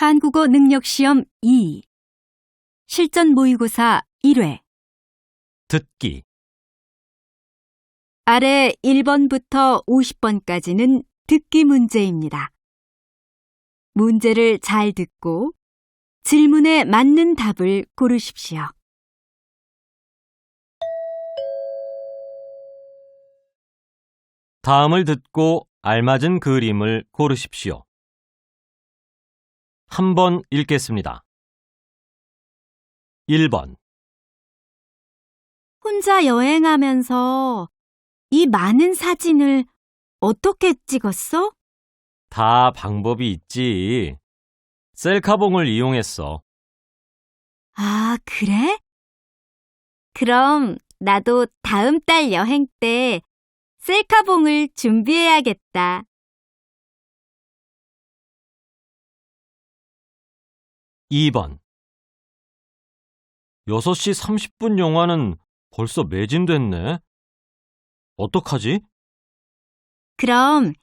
한국어 능력시험 2 실전 모의고사 1회 듣기. 아래 1번부터 50번까지는 듣기 문제입니다. 문제를 잘 듣고 질문에 맞는 답을 고르십시오. 다음을 듣고 알맞은 그림을 고르십시오. 한번 읽겠습니다. 1번. 혼자 여행하면서 이 많은 사진을 어떻게 찍었어? 다 방법이 있지. 셀카봉을 이용했어. 아, 그래? 그럼 나도 다음 달 여행 때 셀카봉을 준비해야겠다. 2번. 6시 30분 영화는 벌써 매진됐네. 어떡하지? 그럼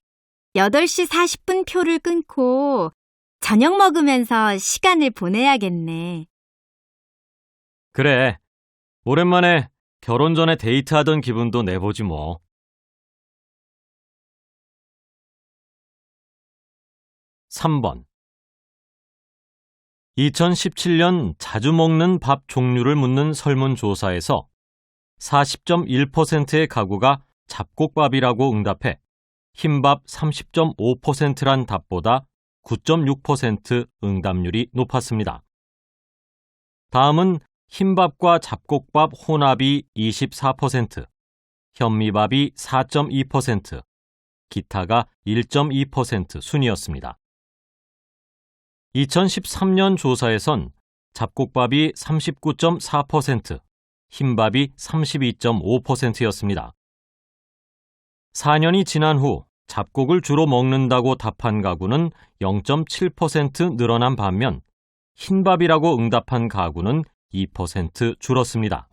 8시 40분 표를 끊고 저녁 먹으면서 시간을 보내야겠네. 그래. 오랜만에 결혼 전에 데이트하던 기분도 내보지 뭐. 3번. 2017년 자주 먹는 밥 종류를 묻는 설문조사에서 40.1%의 가구가 잡곡밥이라고 응답해 흰밥 30.5%란 답보다 9.6% 응답률이 높았습니다. 다음은 흰밥과 잡곡밥 혼합이 24%, 현미밥이 4.2%, 기타가 1.2% 순이었습니다. 2013년 조사에선 잡곡밥이 39.4%, 흰밥이 32.5%였습니다. 4년이 지난 후 잡곡을 주로 먹는다고 답한 가구는 0.7% 늘어난 반면 흰밥이라고 응답한 가구는 2% 줄었습니다.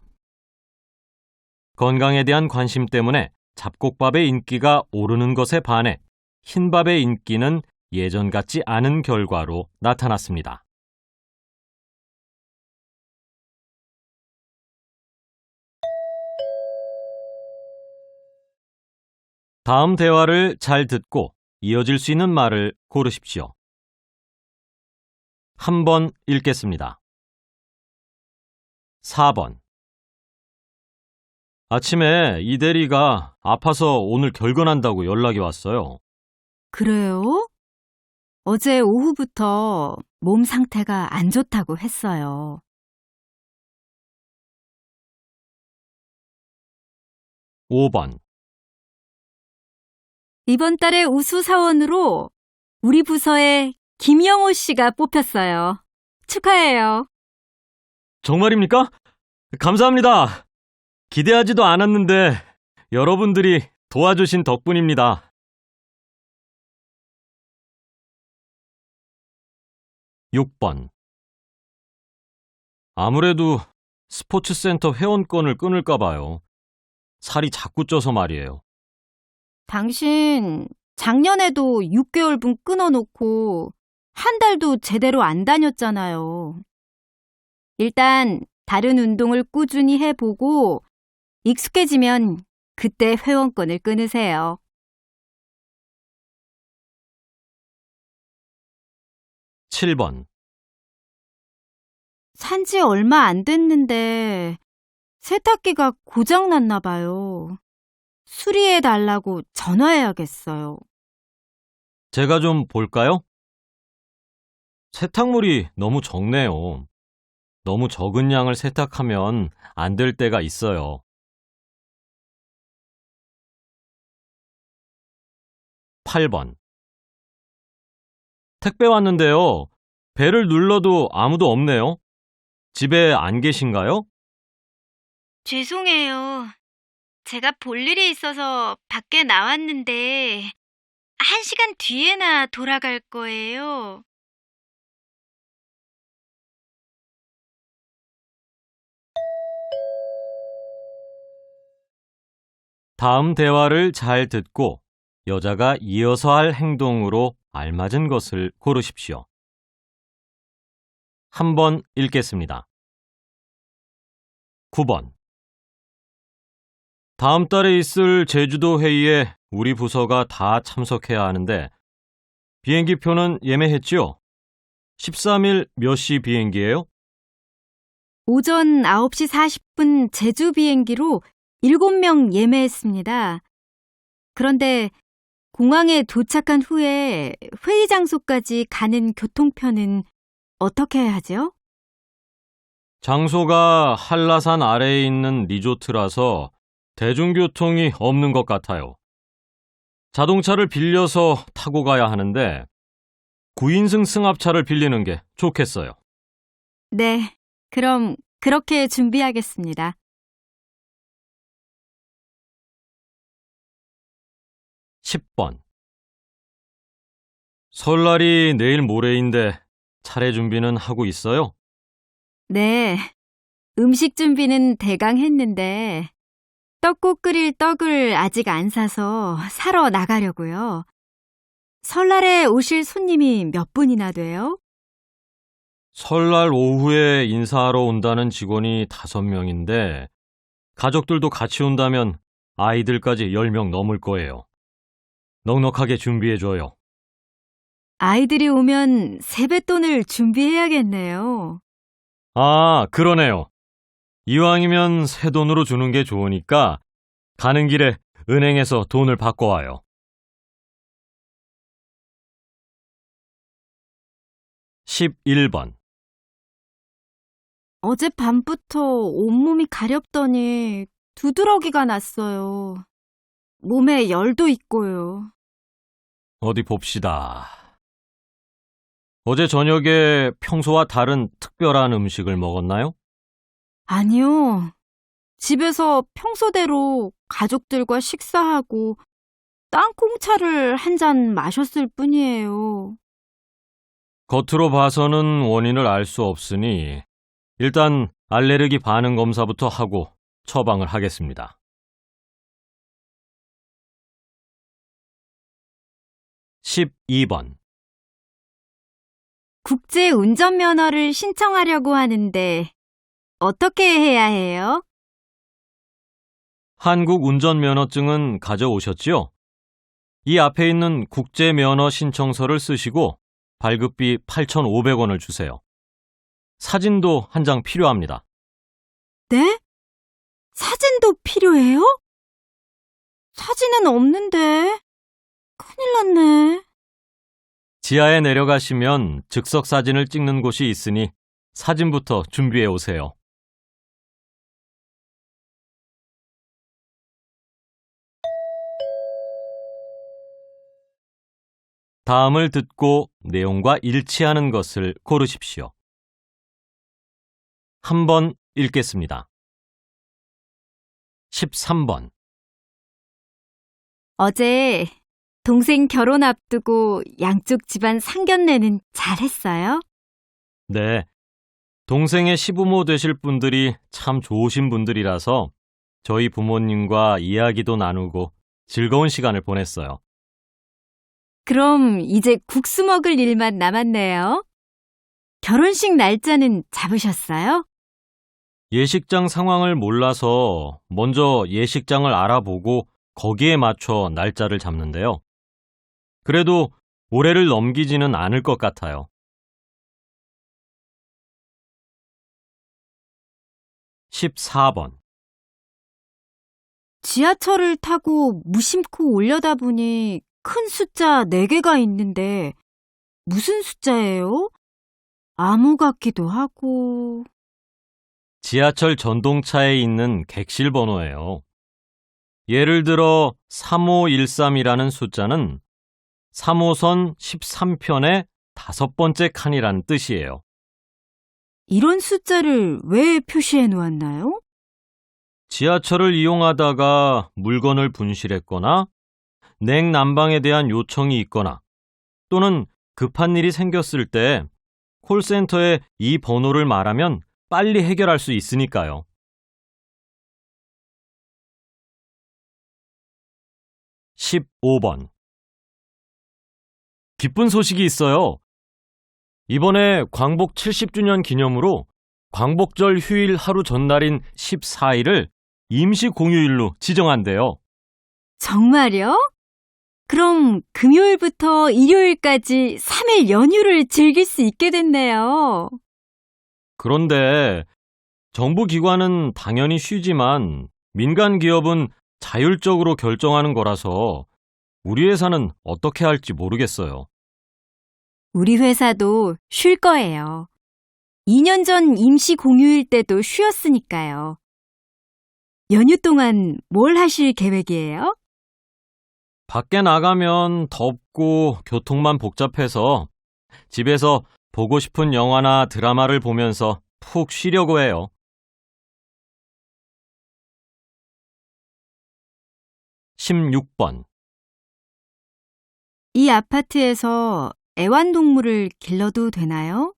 건강에 대한 관심 때문에 잡곡밥의 인기가 오르는 것에 반해 흰밥의 인기는 예전 같지 않은 결과로 나타났습니다. 다음 대화를 잘 듣고 이어질 수 있는 말을 고르십시오. 한번 읽겠습니다. 4번. 아침에 이 대리가 아파서 오늘 결근한다고 연락이 왔어요. 그래요? 어제 오후부터 몸 상태가 안 좋다고 했어요. 5번. 이번 달에 우수사원으로 우리 부서에 김영호 씨가 뽑혔어요. 축하해요. 정말입니까? 감사합니다. 기대하지도 않았는데 여러분들이 도와주신 덕분입니다. 6번. 아무래도 스포츠센터 회원권을 끊을까 봐요. 살이 자꾸 쪄서 말이에요. 당신 작년에도 6개월분 끊어놓고 한 달도 제대로 안 다녔잖아요. 일단 다른 운동을 꾸준히 해보고 익숙해지면 그때 회원권을 끊으세요. 7번. 산지 얼마 안 됐는데 세탁기가 고장났나 봐요. 수리해달라고 전화해야겠어요. 제가 좀 볼까요? 세탁물이 너무 적네요. 너무 적은 양을 세탁하면 안 될 때가 있어요. 8번. 택배 왔는데요. 벨을 눌러도 아무도 없네요. 집에 안 계신가요? 죄송해요. 제가 볼 일이 있어서 밖에 나왔는데 1시간 뒤에나 돌아갈 거예요. 다음 대화를 잘 듣고 여자가 이어서 할 행동으로 알맞은 것을 고르십시오. 한번 읽겠습니다. 9번. 다음 달에 있을 제주도 회의에 우리 부서가 다 참석해야 하는데 비행기표는 예매했지요? 13일 몇 시 비행기예요? 오전 9시 40분 제주 비행기로 7명 예매했습니다. 그런데 공항에 도착한 후에 회의 장소까지 가는 교통편은 어떻게 해야 하죠? 장소가 한라산 아래에 있는 리조트라서 대중교통이 없는 것 같아요. 자동차를 빌려서 타고 가야 하는데 9인승 승합차를 빌리는 게 좋겠어요. 네, 그럼 그렇게 준비하겠습니다. 10번. 설날이 내일 모레인데 차례 준비는 하고 있어요? 네, 음식 준비는 대강 했는데 떡국 끓일 떡을 아직 안 사서 사러 나가려고요. 설날에 오실 손님이 몇 분이나 돼요? 설날 오후에 인사하러 온다는 직원이 5명인데 가족들도 같이 온다면 아이들까지 10명 넘을 거예요. 넉넉하게 준비해줘요. 아이들이 오면 세뱃돈을 준비해야겠네요. 아, 그러네요. 이왕이면 새 돈으로 주는 게 좋으니까 가는 길에 은행에서 돈을 바꿔와요. 11번. 어젯밤부터 온몸이 가렵더니 두드러기가 났어요. 몸에 열도 있고요. 어디 봅시다. 어제 저녁에 평소와 다른 특별한 음식을 먹었나요? 아니요. 집에서 평소대로 가족들과 식사하고 땅콩차를 한 잔 마셨을 뿐이에요. 겉으로 봐서는 원인을 알 수 없으니 일단 알레르기 반응 검사부터 하고 처방을 하겠습니다. 12번. 국제 운전면허를 신청하려고 하는데 어떻게 해야 해요? 한국 운전면허증은 가져오셨지요? 이 앞에 있는 국제면허 신청서를 쓰시고 발급비 8,500원을 주세요. 사진도 한 장 필요합니다. 네? 사진도 필요해요? 사진은 없는데. 큰일 났네. 지하에 내려가시면 즉석 사진을 찍는 곳이 있으니 사진부터 준비해 오세요. 다음을 듣고 내용과 일치하는 것을 고르십시오. 한번 읽겠습니다. 13번. 어제 동생 결혼 앞두고 양쪽 집안 상견례는 잘했어요? 네, 동생의 시부모 되실 분들이 참 좋으신 분들이라서 저희 부모님과 이야기도 나누고 즐거운 시간을 보냈어요. 그럼 이제 국수 먹을 일만 남았네요. 결혼식 날짜는 잡으셨어요? 예식장 상황을 몰라서 먼저 예식장을 알아보고 거기에 맞춰 날짜를 잡는데요. 그래도 올해를 넘기지는 않을 것 같아요. 14번. 지하철을 타고 무심코 올려다보니 큰 숫자 4개가 있는데 무슨 숫자예요? 암호 같기도 하고. 지하철 전동차에 있는 객실 번호예요. 예를 들어 3513이라는 숫자는 3호선 13편의 5번째 칸이란 뜻이에요. 이런 숫자를 왜 표시해 놓았나요? 지하철을 이용하다가 물건을 분실했거나 냉난방에 대한 요청이 있거나 또는 급한 일이 생겼을 때 콜센터에 이 번호를 말하면 빨리 해결할 수 있으니까요. 15번. 기쁜 소식이 있어요. 이번에 광복 70주년 기념으로 광복절 휴일 하루 전날인 14일을 임시 공휴일로 지정한대요. 정말요? 그럼 금요일부터 일요일까지 3일 연휴를 즐길 수 있게 됐네요. 그런데 정부 기관은 당연히 쉬지만 민간 기업은 자율적으로 결정하는 거라서 우리 회사는 어떻게 할지 모르겠어요. 우리 회사도 쉴 거예요. 2년 전 임시 공휴일 때도 쉬었으니까요. 연휴 동안 뭘 하실 계획이에요? 밖에 나가면 덥고 교통만 복잡해서 집에서 보고 싶은 영화나 드라마를 보면서 푹 쉬려고 해요. 16번. 이 아파트에서 애완동물을 길러도 되나요?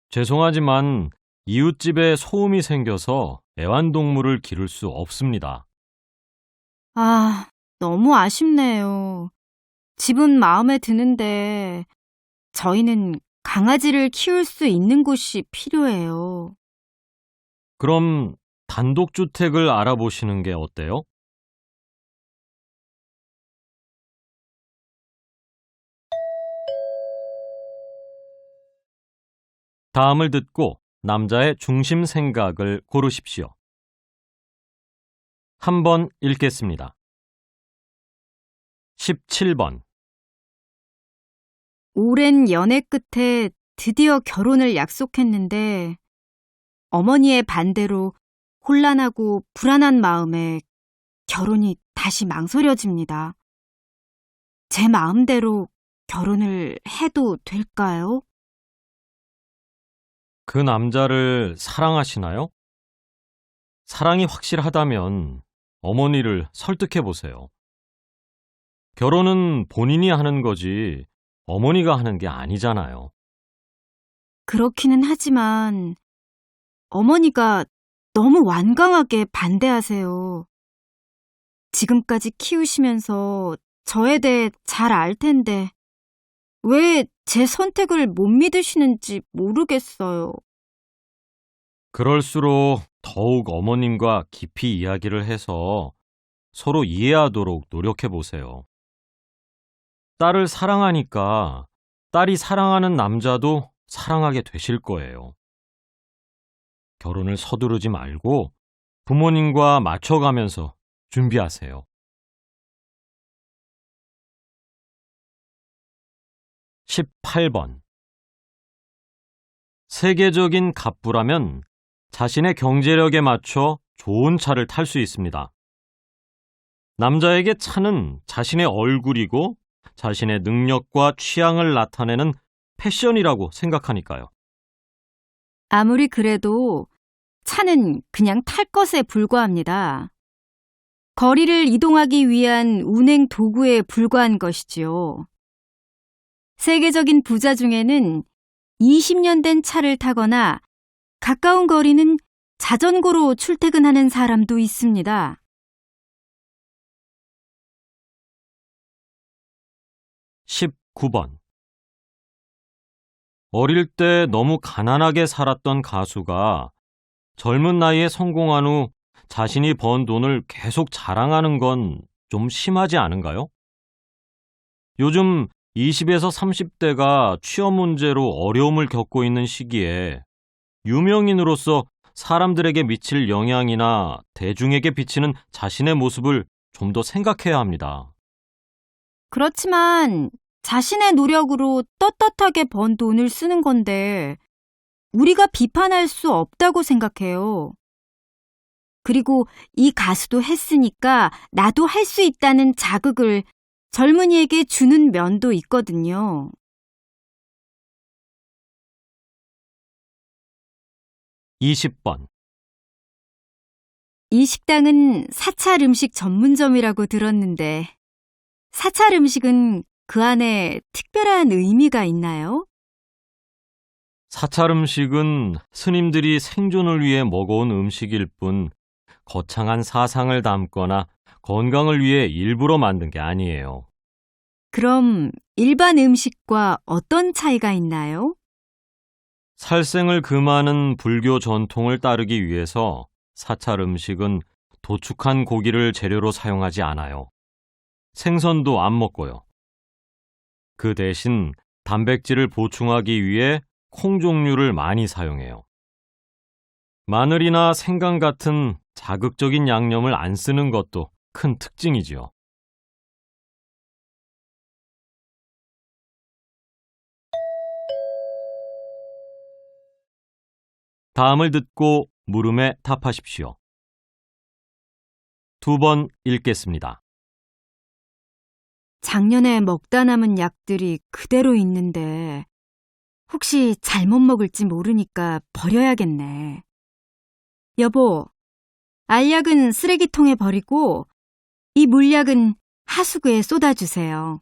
죄송하지만 이웃집에 소음이 생겨서 애완동물을 기를 수 없습니다. 아, 너무 아쉽네요. 집은 마음에 드는데 저희는 강아지를 키울 수 있는 곳이 필요해요. 그럼 단독주택을 알아보시는 게 어때요? 다음을 듣고 남자의 중심 생각을 고르십시오. 한번 읽겠습니다. 17번. 오랜 연애 끝에 드디어 결혼을 약속했는데 어머니의 반대로 혼란하고 불안한 마음에 결혼이 다시 망설여집니다. 제 마음대로 결혼을 해도 될까요? 그 남자를 사랑하시나요? 사랑이 확실하다면 어머니를 설득해 보세요. 결혼은 본인이 하는 거지 어머니가 하는 게 아니잖아요. 그렇기는 하지만 어머니가 너무 완강하게 반대하세요. 지금까지 키우시면서 저에 대해 잘 알 텐데 왜 제 선택을 못 믿으시는지 모르겠어요. 그럴수록 더욱 어머님과 깊이 이야기를 해서 서로 이해하도록 노력해 보세요. 딸을 사랑하니까 딸이 사랑하는 남자도 사랑하게 되실 거예요. 결혼을 서두르지 말고 부모님과 맞춰가면서 준비하세요. 18번. 세계적인 갑부라면 자신의 경제력에 맞춰 좋은 차를 탈 수 있습니다. 남자에게 차는 자신의 얼굴이고 자신의 능력과 취향을 나타내는 패션이라고 생각하니까요. 아무리 그래도 차는 그냥 탈 것에 불과합니다. 거리를 이동하기 위한 운행 도구에 불과한 것이지요. 세계적인 부자 중에는 20년 된 차를 타거나 가까운 거리는 자전거로 출퇴근하는 사람도 있습니다. 19번. 어릴 때 너무 가난하게 살았던 가수가 젊은 나이에 성공한 후 자신이 번 돈을 계속 자랑하는 건 좀 심하지 않은가요? 요즘 20에서 30대가 취업 문제로 어려움을 겪고 있는 시기에 유명인으로서 사람들에게 미칠 영향이나 대중에게 비치는 자신의 모습을 좀 더 생각해야 합니다. 그렇지만 자신의 노력으로 떳떳하게 번 돈을 쓰는 건데 우리가 비판할 수 없다고 생각해요. 그리고 이 가수도 했으니까 나도 할 수 있다는 자극을 젊은이에게 주는 면도 있거든요. 20번. 이 식당은 사찰 음식 전문점이라고 들었는데 사찰 음식은 그 안에 특별한 의미가 있나요? 사찰 음식은 스님들이 생존을 위해 먹어온 음식일 뿐 거창한 사상을 담거나 건강을 위해 일부러 만든 게 아니에요. 그럼 일반 음식과 어떤 차이가 있나요? 살생을 금하는 불교 전통을 따르기 위해서 사찰 음식은 도축한 고기를 재료로 사용하지 않아요. 생선도 안 먹고요. 그 대신 단백질을 보충하기 위해 콩 종류를 많이 사용해요. 마늘이나 생강 같은 자극적인 양념을 안 쓰는 것도 큰 특징이지요. 다음을 듣고 물음에 답하십시오. 2번 읽겠습니다. 작년에 먹다 남은 약들이 그대로 있는데 혹시 잘못 먹을지 모르니까 버려야겠네. 여보, 알약은 쓰레기통에 버리고 이 물약은 하수구에 쏟아주세요.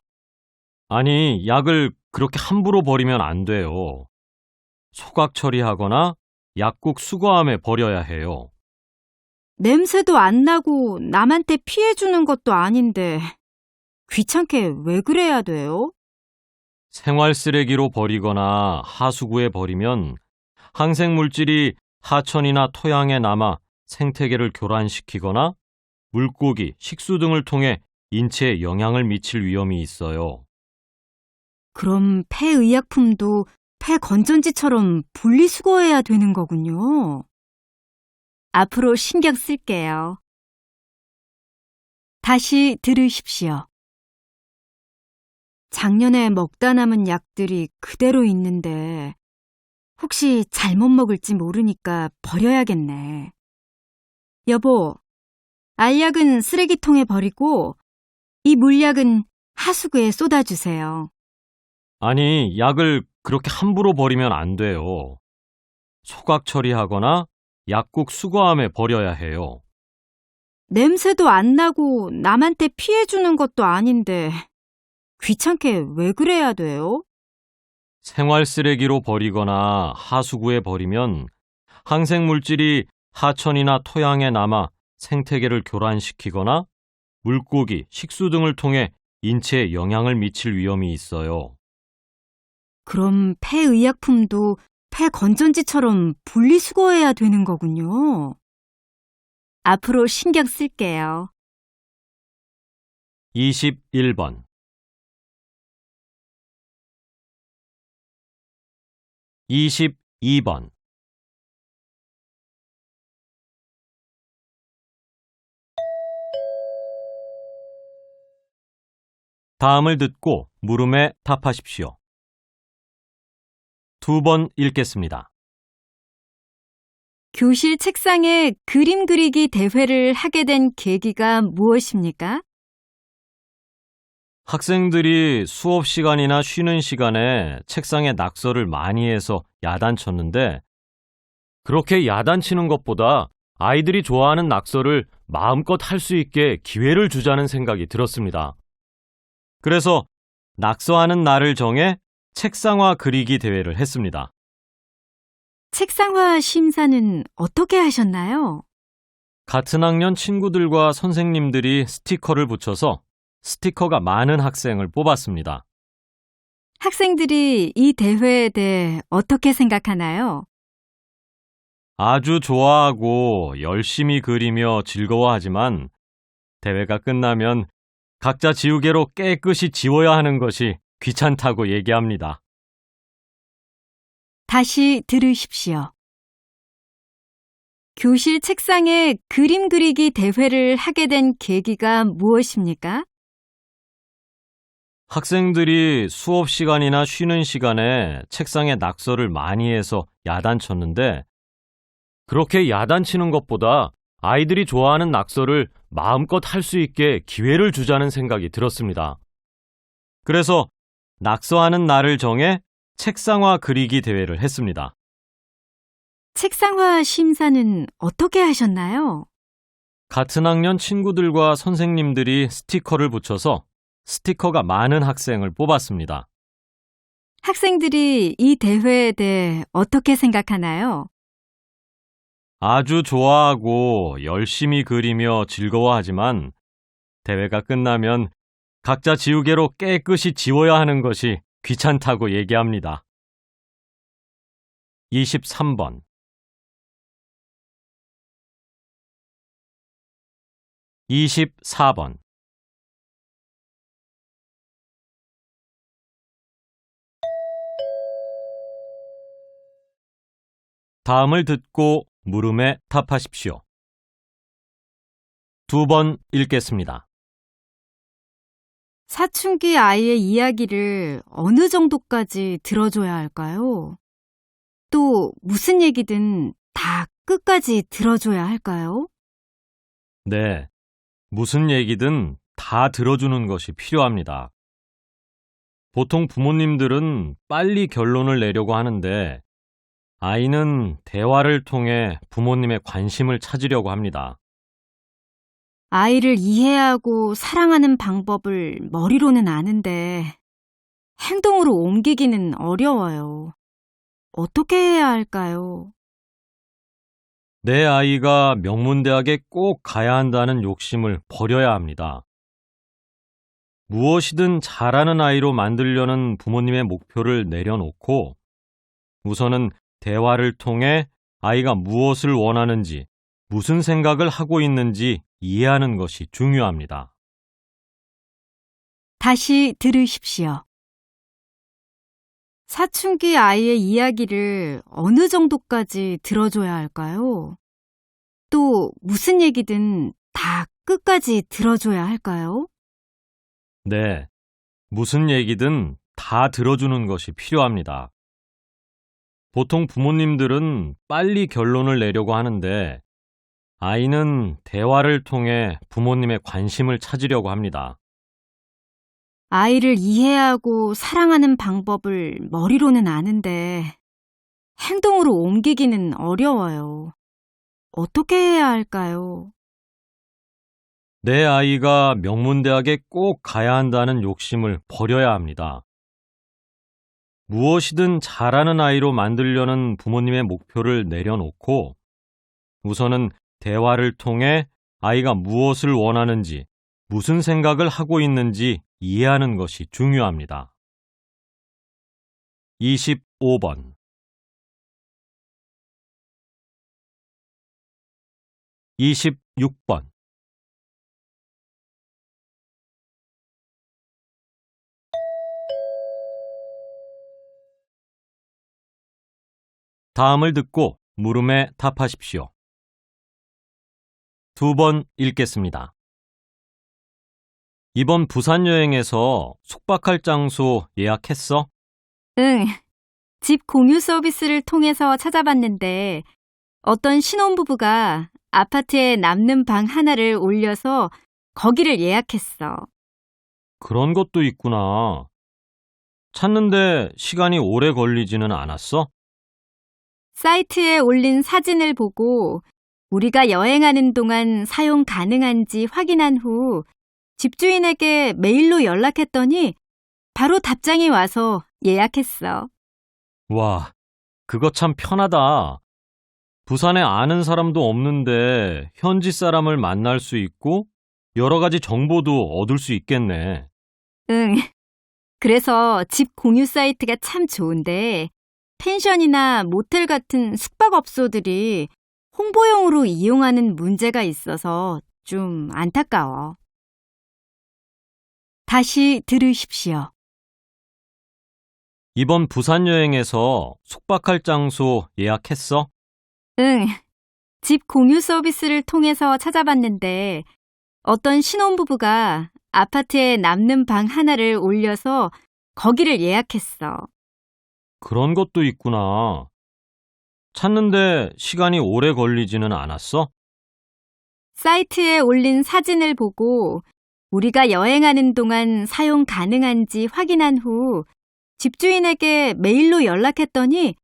아니, 약을 그렇게 함부로 버리면 안 돼요. 소각 처리하거나 약국 수거함에 버려야 해요. 냄새도 안 나고 남한테 피해 주는 것도 아닌데 귀찮게 왜 그래야 돼요? 생활 쓰레기로 버리거나 하수구에 버리면 항생물질이 하천이나 토양에 남아 생태계를 교란시키거나 물고기, 식수 등을 통해 인체에 영향을 미칠 위험이 있어요. 그럼 폐의약품도 폐건전지처럼 분리수거해야 되는 거군요. 앞으로 신경 쓸게요. 다시 들으십시오. 작년에 먹다 남은 약들이 그대로 있는데 혹시 잘못 먹을지 모르니까 버려야겠네. 여보, 알약은 쓰레기통에 버리고 이 물약은 하수구에 쏟아주세요. 아니, 약을 그렇게 함부로 버리면 안 돼요. 소각 처리하거나 약국 수거함에 버려야 해요. 냄새도 안 나고 남한테 피해 주는 것도 아닌데 귀찮게 왜 그래야 돼요? 생활 쓰레기로 버리거나 하수구에 버리면 항생물질이 하천이나 토양에 남아 생태계를 교란시키거나 물고기, 식수 등을 통해 인체에 영향을 미칠 위험이 있어요. 그럼 폐의약품도 폐건전지처럼 분리수거해야 되는 거군요. 앞으로 신경 쓸게요. 21번 22번 다음을 듣고 물음에 답하십시오. 2번 읽겠습니다. 교실 책상에 그림 그리기 대회를 하게 된 계기가 무엇입니까? 학생들이 수업 시간이나 쉬는 시간에 책상에 낙서를 많이 해서 야단쳤는데 그렇게 야단치는 것보다 아이들이 좋아하는 낙서를 마음껏 할 수 있게 기회를 주자는 생각이 들었습니다. 그래서 낙서하는 날을 정해 책상화 그리기 대회를 했습니다. 책상화 심사는 어떻게 하셨나요? 같은 학년 친구들과 선생님들이 스티커를 붙여서 스티커가 많은 학생을 뽑았습니다. 학생들이 이 대회에 대해 어떻게 생각하나요? 아주 좋아하고 열심히 그리며 즐거워하지만 대회가 끝나면 각자 지우개로 깨끗이 지워야 하는 것이 귀찮다고 얘기합니다. 다시 들으십시오. 교실 책상에 그림 그리기 대회를 하게 된 계기가 무엇입니까? 학생들이 수업 시간이나 쉬는 시간에 책상에 낙서를 많이 해서 야단쳤는데 그렇게 야단치는 것보다 아이들이 좋아하는 낙서를 마음껏 할 수 있게 기회를 주자는 생각이 들었습니다. 그래서 낙서하는 날을 정해 책상화 그리기 대회를 했습니다. 책상화 심사는 어떻게 하셨나요? 같은 학년 친구들과 선생님들이 스티커를 붙여서 스티커가 많은 학생을 뽑았습니다. 학생들이 이 대회에 대해 어떻게 생각하나요? 아주 좋아하고 열심히 그리며 즐거워하지만 대회가 끝나면 각자 지우개로 깨끗이 지워야 하는 것이 귀찮다고 얘기합니다. 23번, 24번. 다음을 듣고 물음에 답하십시오. 2번 읽겠습니다. 사춘기 아이의 이야기를 어느 정도까지 들어줘야 할까요? 또 무슨 얘기든 다 끝까지 들어줘야 할까요? 네, 무슨 얘기든 다 들어주는 것이 필요합니다. 보통 부모님들은 빨리 결론을 내려고 하는데 아이는 대화를 통해 부모님의 관심을 찾으려고 합니다. 아이를 이해하고 사랑하는 방법을 머리로는 아는데 행동으로 옮기기는 어려워요. 어떻게 해야 할까요? 내 아이가 명문대학에 꼭 가야 한다는 욕심을 버려야 합니다. 무엇이든 잘하는 아이로 만들려는 부모님의 목표를 내려놓고 우선은 대화를 통해 아이가 무엇을 원하는지, 무슨 생각을 하고 있는지 이해하는 것이 중요합니다. 다시 들으십시오. 사춘기 아이의 이야기를 어느 정도까지 들어줘야 할까요? 또 무슨 얘기든 다 끝까지 들어줘야 할까요? 네, 무슨 얘기든 다 들어주는 것이 필요합니다. 보통 부모님들은 빨리 결론을 내려고 하는데 아이는 대화를 통해 부모님의 관심을 찾으려고 합니다. 아이를 이해하고 사랑하는 방법을 머리로는 아는데 행동으로 옮기기는 어려워요. 어떻게 해야 할까요? 내 아이가 명문대학에 꼭 가야 한다는 욕심을 버려야 합니다. 무엇이든 잘하는 아이로 만들려는 부모님의 목표를 내려놓고 우선은 대화를 통해 아이가 무엇을 원하는지, 무슨 생각을 하고 있는지 이해하는 것이 중요합니다. 25번, 26번. 다음을 듣고 물음에 답하십시오. 2번 읽겠습니다. 이번 부산 여행에서 숙박할 장소 예약했어? 응, 집 공유 서비스를 통해서 찾아봤는데 어떤 신혼부부가 아파트에 남는 방 하나를 올려서 거기를 예약했어. 그런 것도 있구나. 찾는데 시간이 오래 걸리지는 않았어? 사이트에 올린 사진을 보고 우리가 여행하는 동안 사용 가능한지 확인한 후 집주인에게 메일로 연락했더니 바로 답장이 와서 예약했어. 와, 그거 참 편하다. 부산에 아는 사람도 없는데 현지 사람을 만날 수 있고 여러 가지 정보도 얻을 수 있겠네. 응. 그래서 집 공유 사이트가 참 좋은데 펜션이나 모텔 같은 숙박업소들이 홍보용으로 이용하는 문제가 있어서 좀 안타까워. 다시 들으십시오. 이번 부산 여행에서 숙박할 장소 예약했어? 응. 집 공유 서비스를 통해서 찾아봤는데 어떤 신혼부부가 아파트에 남는 방 하나를 올려서 거기를 예약했어. 그런 것도 있구나. 찾는데 시간이 오래 걸리지는 않았어? 사이트에 올린 사진을 보고 우리가 여행하는 동안 사용 가능한지 확인한 후 집주인에게 메일로 연락했더니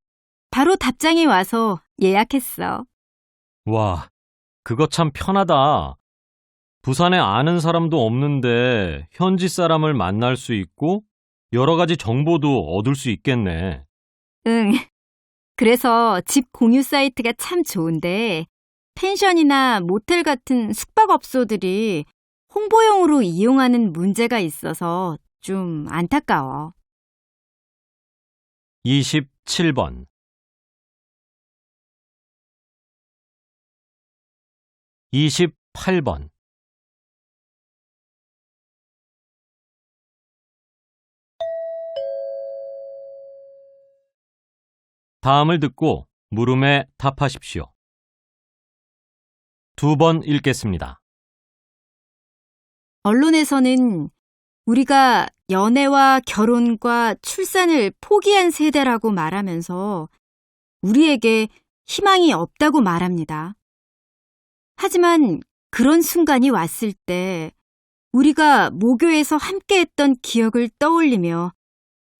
바로 답장이 와서 예약했어. 와, 그거 참 편하다. 부산에 아는 사람도 없는데 현지 사람을 만날 수 있고 여러 가지 정보도 얻을 수 있겠네. 응. 그래서 집 공유 사이트가 참 좋은데 펜션이나 모텔 같은 숙박업소들이 홍보용으로 이용하는 문제가 있어서 좀 안타까워. 27번, 28번. 다음을 듣고 물음에 답하십시오. 2번 읽겠습니다. 언론에서는 우리가 연애와 결혼과 출산을 포기한 세대라고 말하면서 우리에게 희망이 없다고 말합니다. 하지만 그런 순간이 왔을 때 우리가 모교에서 함께했던 기억을 떠올리며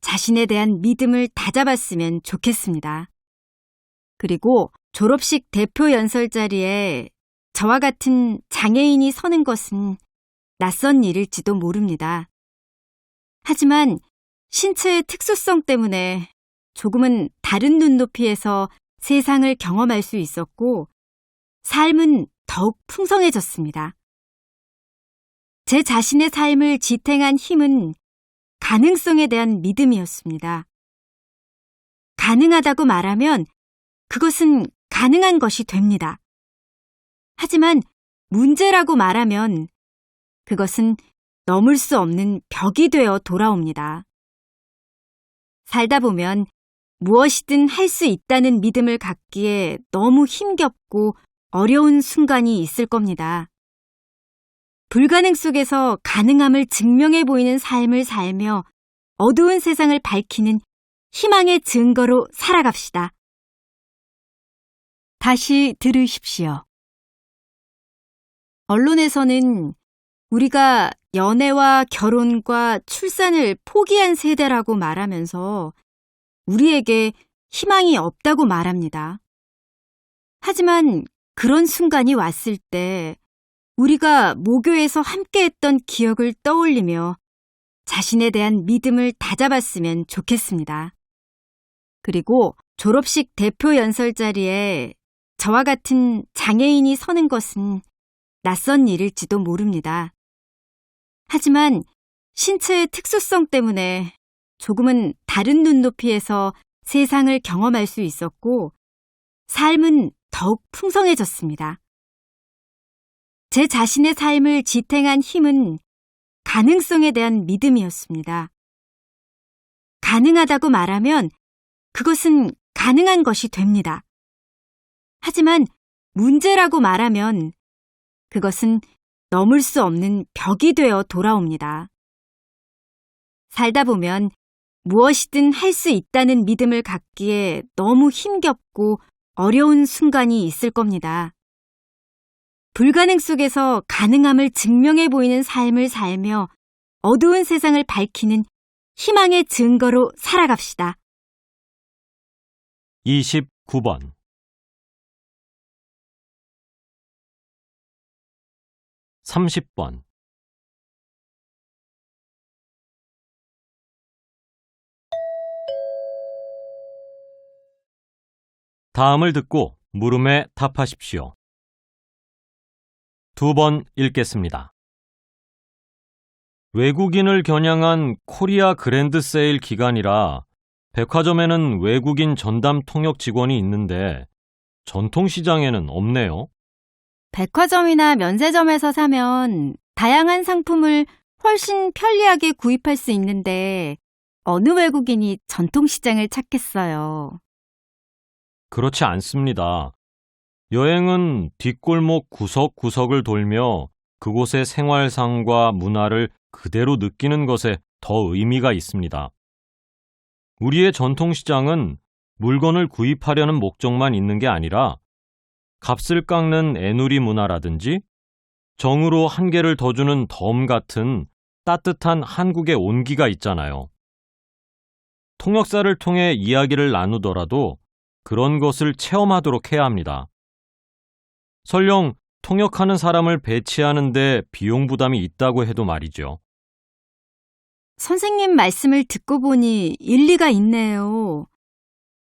자신에 대한 믿음을 다잡았으면 좋겠습니다. 그리고 졸업식 대표 연설 자리에 저와 같은 장애인이 서는 것은 낯선 일일지도 모릅니다. 하지만 신체의 특수성 때문에 조금은 다른 눈높이에서 세상을 경험할 수 있었고 삶은 더욱 풍성해졌습니다. 제 자신의 삶을 지탱한 힘은 가능성에 대한 믿음이었습니다. 가능하다고 말하면 그것은 가능한 것이 됩니다. 하지만 문제라고 말하면 그것은 넘을 수 없는 벽이 되어 돌아옵니다. 살다 보면 무엇이든 할 수 있다는 믿음을 갖기에 너무 힘겹고 어려운 순간이 있을 겁니다. 불가능 속에서 가능함을 증명해 보이는 삶을 살며 어두운 세상을 밝히는 희망의 증거로 살아갑시다. 다시 들으십시오. 언론에서는 우리가 연애와 결혼과 출산을 포기한 세대라고 말하면서 우리에게 희망이 없다고 말합니다. 하지만 그런 순간이 왔을 때 우리가 모교에서 함께했던 기억을 떠올리며 자신에 대한 믿음을 다잡았으면 좋겠습니다. 그리고 졸업식 대표 연설 자리에 저와 같은 장애인이 서는 것은 낯선 일일지도 모릅니다. 하지만 신체의 특수성 때문에 조금은 다른 눈높이에서 세상을 경험할 수 있었고 삶은 더욱 풍성해졌습니다. 제 자신의 삶을 지탱한 힘은 가능성에 대한 믿음이었습니다. 가능하다고 말하면 그것은 가능한 것이 됩니다. 하지만 문제라고 말하면 그것은 넘을 수 없는 벽이 되어 돌아옵니다. 살다 보면 무엇이든 할 수 있다는 믿음을 갖기에 너무 힘겹고 어려운 순간이 있을 겁니다. 불가능 속에서 가능함을 증명해 보이는 삶을 살며 어두운 세상을 밝히는 희망의 증거로 살아갑시다. 29번. (30번) 다음을 듣고 물음에 답하십시오. 2번 읽겠습니다. 외국인을 겨냥한 코리아 그랜드 세일 기간이라 백화점에는 외국인 전담 통역 직원이 있는데 전통시장에는 없네요. 백화점이나 면세점에서 사면 다양한 상품을 훨씬 편리하게 구입할 수 있는데 어느 외국인이 전통시장을 찾겠어요. 그렇지 않습니다. 여행은 뒷골목 구석구석을 돌며 그곳의 생활상과 문화를 그대로 느끼는 것에 더 의미가 있습니다. 우리의 전통시장은 물건을 구입하려는 목적만 있는 게 아니라 값을 깎는 애누리 문화라든지 정으로 한계를 더 주는 덤 같은 따뜻한 한국의 온기가 있잖아요. 통역사를 통해 이야기를 나누더라도 그런 것을 체험하도록 해야 합니다. 설령 통역하는 사람을 배치하는데 비용 부담이 있다고 해도 말이죠. 선생님 말씀을 듣고 보니 일리가 있네요.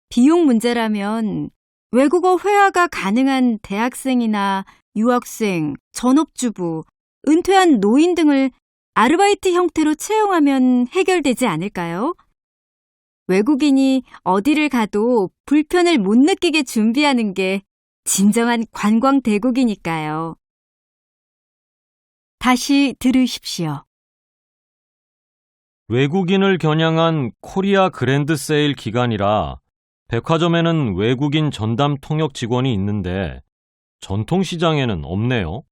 비용 문제라면 외국어 회화가 가능한 대학생이나 유학생, 전업주부, 은퇴한 노인 등을 아르바이트 형태로 채용하면 해결되지 않을까요? 외국인이 어디를 가도 불편을 못 느끼게 준비하는 게 진정한 관광 대국이니까요. 다시 들으십시오. 외국인을 겨냥한 코리아 그랜드 세일 기간이라 백화점에는 외국인 전담 통역 직원이 있는데 전통시장에는 없네요.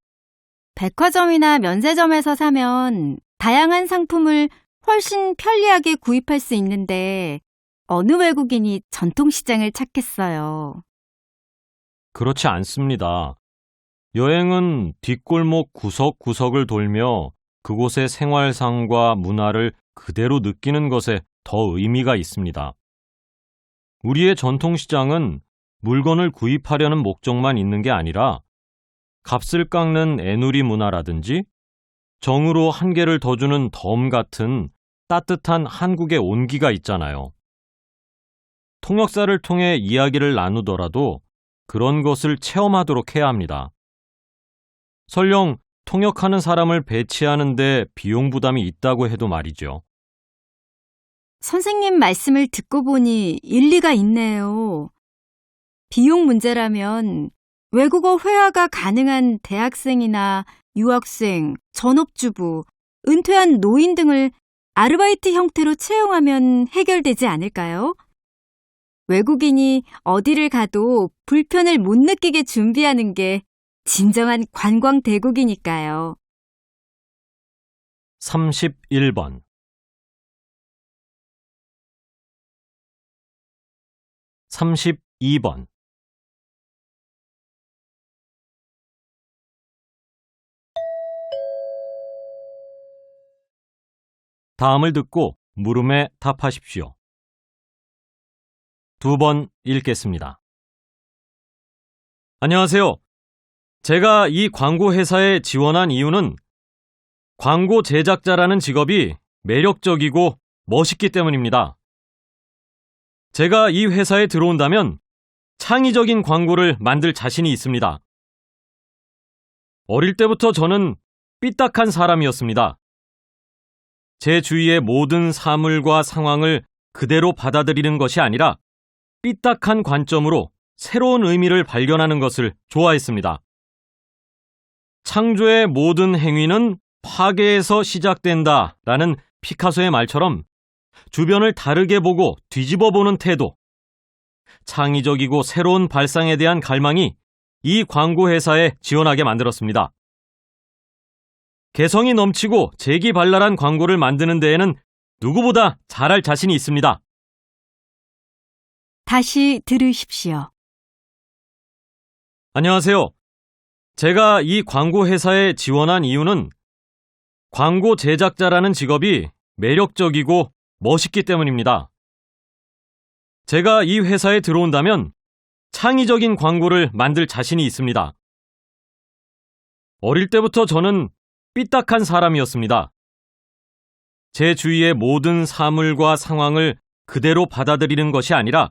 백화점이나 면세점에서 사면 다양한 상품을 훨씬 편리하게 구입할 수 있는데 어느 외국인이 전통시장을 찾겠어요. 그렇지 않습니다. 여행은 뒷골목 구석구석을 돌며 그곳의 생활상과 문화를 그대로 느끼는 것에 더 의미가 있습니다. 우리의 전통시장은 물건을 구입하려는 목적만 있는 게 아니라 값을 깎는 애누리 문화라든지 정으로 한계를 더 주는 덤 같은 따뜻한 한국의 온기가 있잖아요. 통역사를 통해 이야기를 나누더라도 그런 것을 체험하도록 해야 합니다. 설령 통역하는 사람을 배치하는데 비용 부담이 있다고 해도 말이죠. 선생님 말씀을 듣고 보니 일리가 있네요. 비용 문제라면 외국어 회화가 가능한 대학생이나 유학생, 전업주부, 은퇴한 노인 등을 아르바이트 형태로 채용하면 해결되지 않을까요? 외국인이 어디를 가도 불편을 못 느끼게 준비하는 게 진정한 관광 대국이니까요. 31번. 32번. 다음을 듣고 물음에 답하십시오. 2번 읽겠습니다. 안녕하세요. 제가 이 광고 회사에 지원한 이유는 광고 제작자라는 직업이 매력적이고 멋있기 때문입니다. 제가 이 회사에 들어온다면 창의적인 광고를 만들 자신이 있습니다. 어릴 때부터 저는 삐딱한 사람이었습니다. 제 주위의 모든 사물과 상황을 그대로 받아들이는 것이 아니라 삐딱한 관점으로 새로운 의미를 발견하는 것을 좋아했습니다. 창조의 모든 행위는 파괴에서 시작된다 라는 피카소의 말처럼 주변을 다르게 보고 뒤집어 보는 태도, 창의적이고 새로운 발상에 대한 갈망이 이 광고 회사에 지원하게 만들었습니다. 개성이 넘치고 재기발랄한 광고를 만드는 데에는 누구보다 잘할 자신이 있습니다. 다시 들으십시오. 안녕하세요. 제가 이 광고 회사에 지원한 이유는 광고 제작자라는 직업이 매력적이고 멋있기 때문입니다. 제가 이 회사에 들어온다면 창의적인 광고를 만들 자신이 있습니다. 어릴 때부터 저는 삐딱한 사람이었습니다. 제 주위의 모든 사물과 상황을 그대로 받아들이는 것이 아니라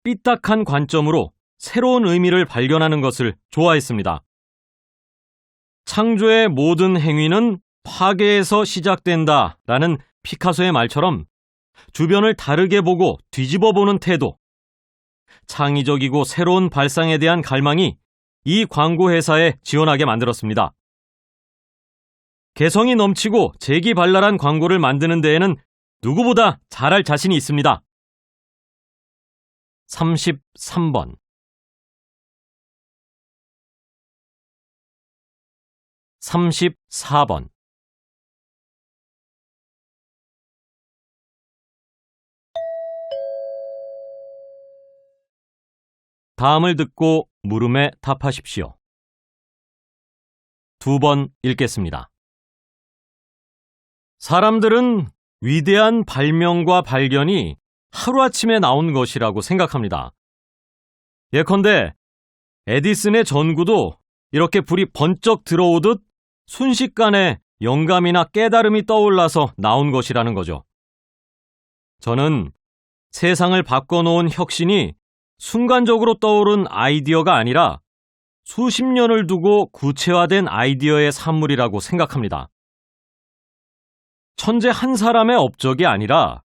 삐딱한 관점으로 새로운 의미를 발견하는 것을 좋아했습니다. 창조의 모든 행위는 파괴에서 시작된다 라는 피카소의 말처럼 주변을 다르게 보고 뒤집어 보는 태도, 창의적이고 새로운 발상에 대한 갈망이 이 광고 회사에 지원하게 만들었습니다. 개성이 넘치고 재기발랄한 광고를 만드는 데에는 누구보다 잘할 자신이 있습니다. 33번. 34번. 다음을 듣고 물음에 답하십시오. 2번 읽겠습니다. 사람들은 위대한 발명과 발견이 하루아침에 나온 것이라고 생각합니다. 예컨대 에디슨의 전구도 이렇게 불이 번쩍 들어오듯 순식간에 영감이나 깨달음이 떠올라서 나온 것이라는 거죠. 저는 세상을 바꿔놓은 혁신이 순간적으로 떠오른 아이디어가 아니라 수십 년을 두고 구체화된 아이디어의 산물이라고 생각합니다. 천재 한 사람의 업적이 아니라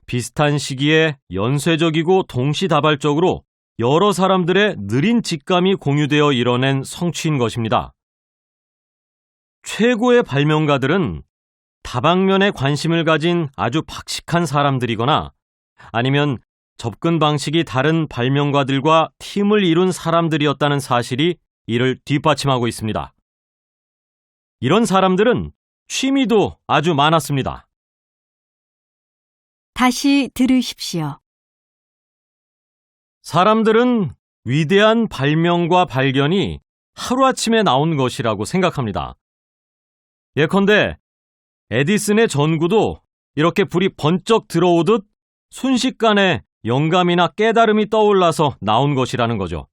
비슷한 시기에 연쇄적이고 동시다발적으로 여러 사람들의 느린 직감이 공유되어 이뤄낸 성취인 것입니다. 최고의 발명가들은 다방면에 관심을 가진 아주 박식한 사람들이거나 아니면 접근 방식이 다른 발명가들과 팀을 이룬 사람들이었다는 사실이 이를 뒷받침하고 있습니다. 이런 사람들은 취미도 아주 많았습니다. 다시 들으십시오. 사람들은 위대한 발명과 발견이 하루아침에 나온 것이라고 생각합니다. 예컨대 에디슨의 전구도 이렇게 불이 번쩍 들어오듯 순식간에 영감이나 깨달음이 떠올라서 나온 것이라는 거죠.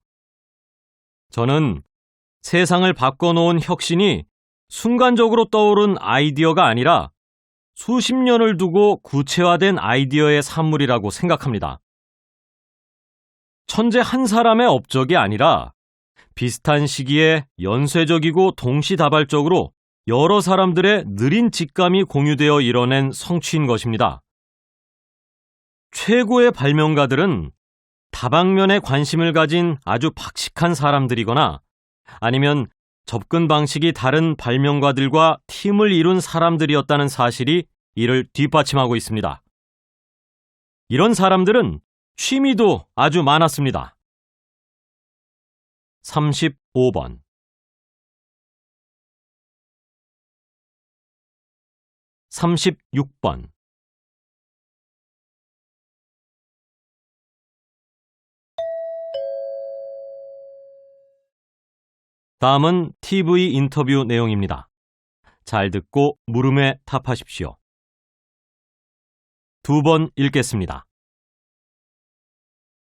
저는 세상을 바꿔놓은 혁신이 순간적으로 떠오른 아이디어가 아니라 수십 년을 두고 구체화된 아이디어의 산물이라고 생각합니다. 천재 한 사람의 업적이 아니라 비슷한 시기에 연쇄적이고 동시다발적으로 여러 사람들의 느린 직감이 공유되어 이뤄낸 성취인 것입니다. 최고의 발명가들은 다방면에 관심을 가진 아주 박식한 사람들이거나 아니면 접근 방식이 다른 발명가들과 팀을 이룬 사람들이었다는 사실이 이를 뒷받침하고 있습니다. 이런 사람들은 취미도 아주 많았습니다. 35번. 36번. 다음은 TV 인터뷰 내용입니다. 잘 듣고 물음에 답하십시오. 2번 읽겠습니다.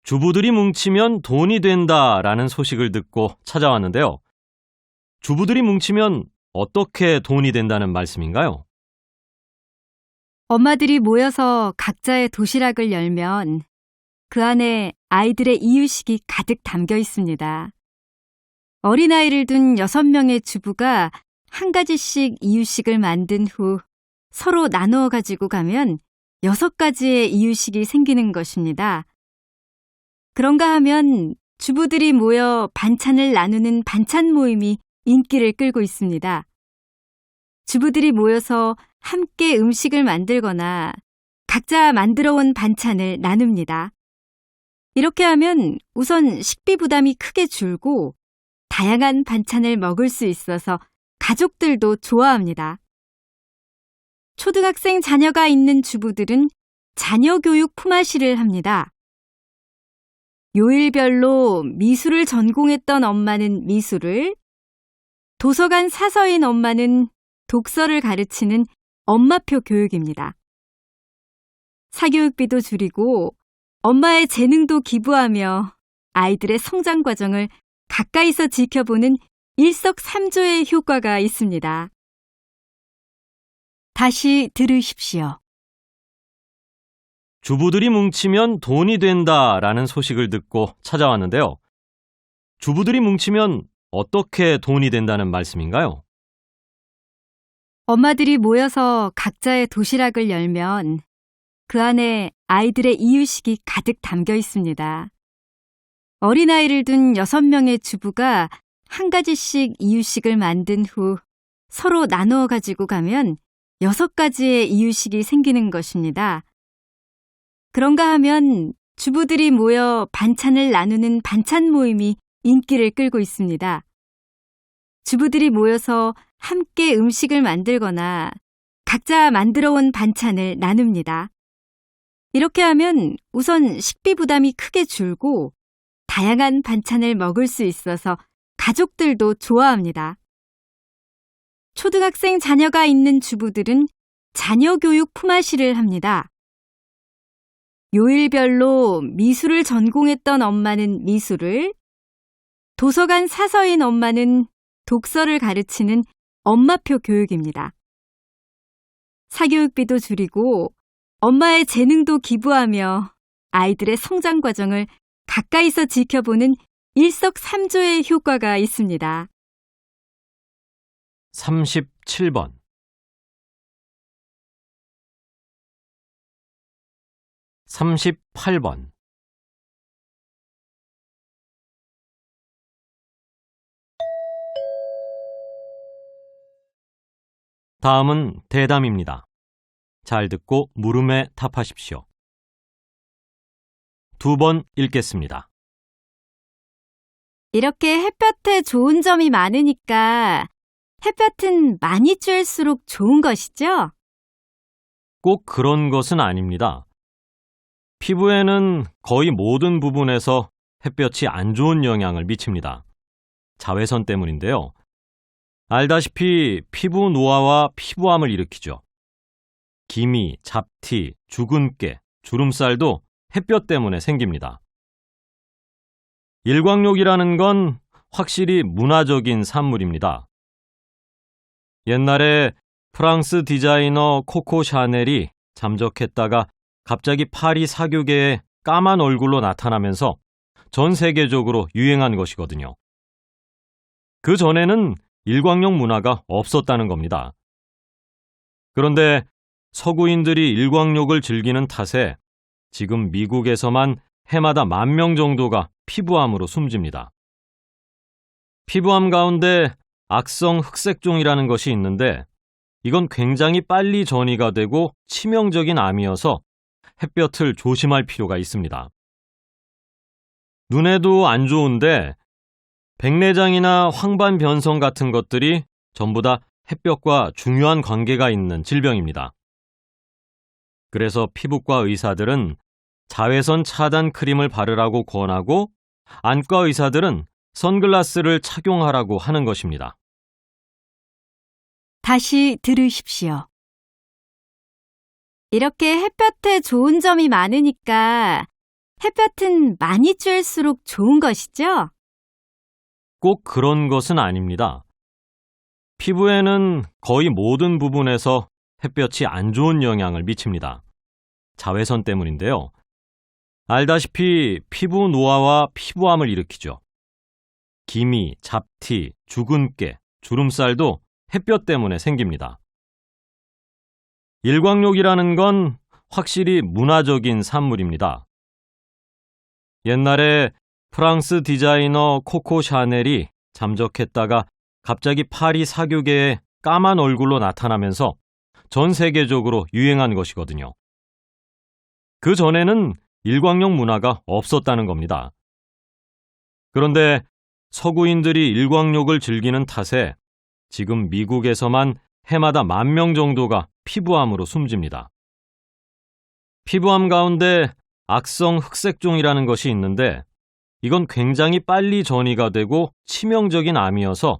주부들이 뭉치면 돈이 된다라는 소식을 듣고 찾아왔는데요. 주부들이 뭉치면 어떻게 돈이 된다는 말씀인가요? 엄마들이 모여서 각자의 도시락을 열면 그 안에 아이들의 이유식이 가득 담겨 있습니다. 어린아이를 둔 6명의 주부가 한 가지씩 이유식을 만든 후 서로 나누어 가지고 가면 6가지의 이유식이 생기는 것입니다. 그런가 하면 주부들이 모여 반찬을 나누는 반찬 모임이 인기를 끌고 있습니다. 주부들이 모여서 함께 음식을 만들거나 각자 만들어 온 반찬을 나눕니다. 이렇게 하면 우선 식비 부담이 크게 줄고 다양한 반찬을 먹을 수 있어서 가족들도 좋아합니다. 초등학생 자녀가 있는 주부들은 자녀 교육 품앗이를 합니다. 요일별로 미술을 전공했던 엄마는 미술을, 도서관 사서인 엄마는 독서를 가르치는 엄마표 교육입니다. 사교육비도 줄이고 엄마의 재능도 기부하며 아이들의 성장 과정을 가까이서 지켜보는 일석삼조의 효과가 있습니다. 다시 들으십시오. 주부들이 뭉치면 돈이 된다라는 소식을 듣고 찾아왔는데요. 주부들이 뭉치면 어떻게 돈이 된다는 말씀인가요? 엄마들이 모여서 각자의 도시락을 열면 그 안에 아이들의 이유식이 가득 담겨 있습니다. 어린아이를 둔 6명의 주부가 한 가지씩 이유식을 만든 후 서로 나누어 가지고 가면 6가지의 이유식이 생기는 것입니다. 그런가 하면 주부들이 모여 반찬을 나누는 반찬 모임이 인기를 끌고 있습니다. 주부들이 모여서 함께 음식을 만들거나 각자 만들어 온 반찬을 나눕니다. 이렇게 하면 우선 식비 부담이 크게 줄고 다양한 반찬을 먹을 수 있어서 가족들도 좋아합니다. 초등학생 자녀가 있는 주부들은 자녀 교육 품앗이를 합니다. 요일별로 미술을 전공했던 엄마는 미술을, 도서관 사서인 엄마는 독서를 가르치는 엄마표 교육입니다. 사교육비도 줄이고 엄마의 재능도 기부하며 아이들의 성장 과정을 가까이서 지켜보는 일석삼조의 효과가 있습니다. 37번. 38번. 다음은 대담입니다. 잘 듣고 물음에 답하십시오. 2번 읽겠습니다. 이렇게 햇볕에 좋은 점이 많으니까 햇볕은 많이 쬐일수록 좋은 것이죠? 꼭 그런 것은 아닙니다. 피부에는 거의 모든 부분에서 햇볕이 안 좋은 영향을 미칩니다. 자외선 때문인데요. 알다시피 피부 노화와 피부암을 일으키죠. 기미, 잡티, 주근깨, 주름살도 햇볕 때문에 생깁니다. 일광욕이라는 건 확실히 문화적인 산물입니다. 옛날에 프랑스 디자이너 코코 샤넬이 잠적했다가 갑자기 파리 사교계에 까만 얼굴로 나타나면서 전 세계적으로 유행한 것이거든요. 그 전에는 일광욕 문화가 없었다는 겁니다. 그런데 서구인들이 일광욕을 즐기는 탓에 지금 미국에서만 해마다 10,000명 정도가 피부암으로 숨집니다. 피부암 가운데 악성 흑색종이라는 것이 있는데 이건 굉장히 빨리 전이가 되고 치명적인 암이어서 햇볕을 조심할 필요가 있습니다. 눈에도 안 좋은데 백내장이나 황반변성 같은 것들이 전부 다 햇볕과 중요한 관계가 있는 질병입니다. 그래서 피부과 의사들은 자외선 차단 크림을 바르라고 권하고 안과 의사들은 선글라스를 착용하라고 하는 것입니다. 다시 들으십시오. 이렇게 햇볕에 좋은 점이 많으니까 햇볕은 많이 쬐일수록 좋은 것이죠? 꼭 그런 것은 아닙니다. 피부에는 거의 모든 부분에서 햇볕이 안 좋은 영향을 미칩니다. 자외선 때문인데요. 알다시피 피부 노화와 피부암을 일으키죠. 기미, 잡티, 주근깨, 주름살도 햇볕 때문에 생깁니다. 일광욕이라는 건 확실히 문화적인 산물입니다. 옛날에 프랑스 디자이너 코코 샤넬이 잠적했다가 갑자기 파리 사교계에 까만 얼굴로 나타나면서 전 세계적으로 유행한 것이거든요. 그 전에는 일광욕 문화가 없었다는 겁니다. 그런데 서구인들이 일광욕을 즐기는 탓에 지금 미국에서만 해마다 10,000명 정도가 피부암으로 숨집니다. 피부암 가운데 악성 흑색종이라는 것이 있는데 이건 굉장히 빨리 전이가 되고 치명적인 암이어서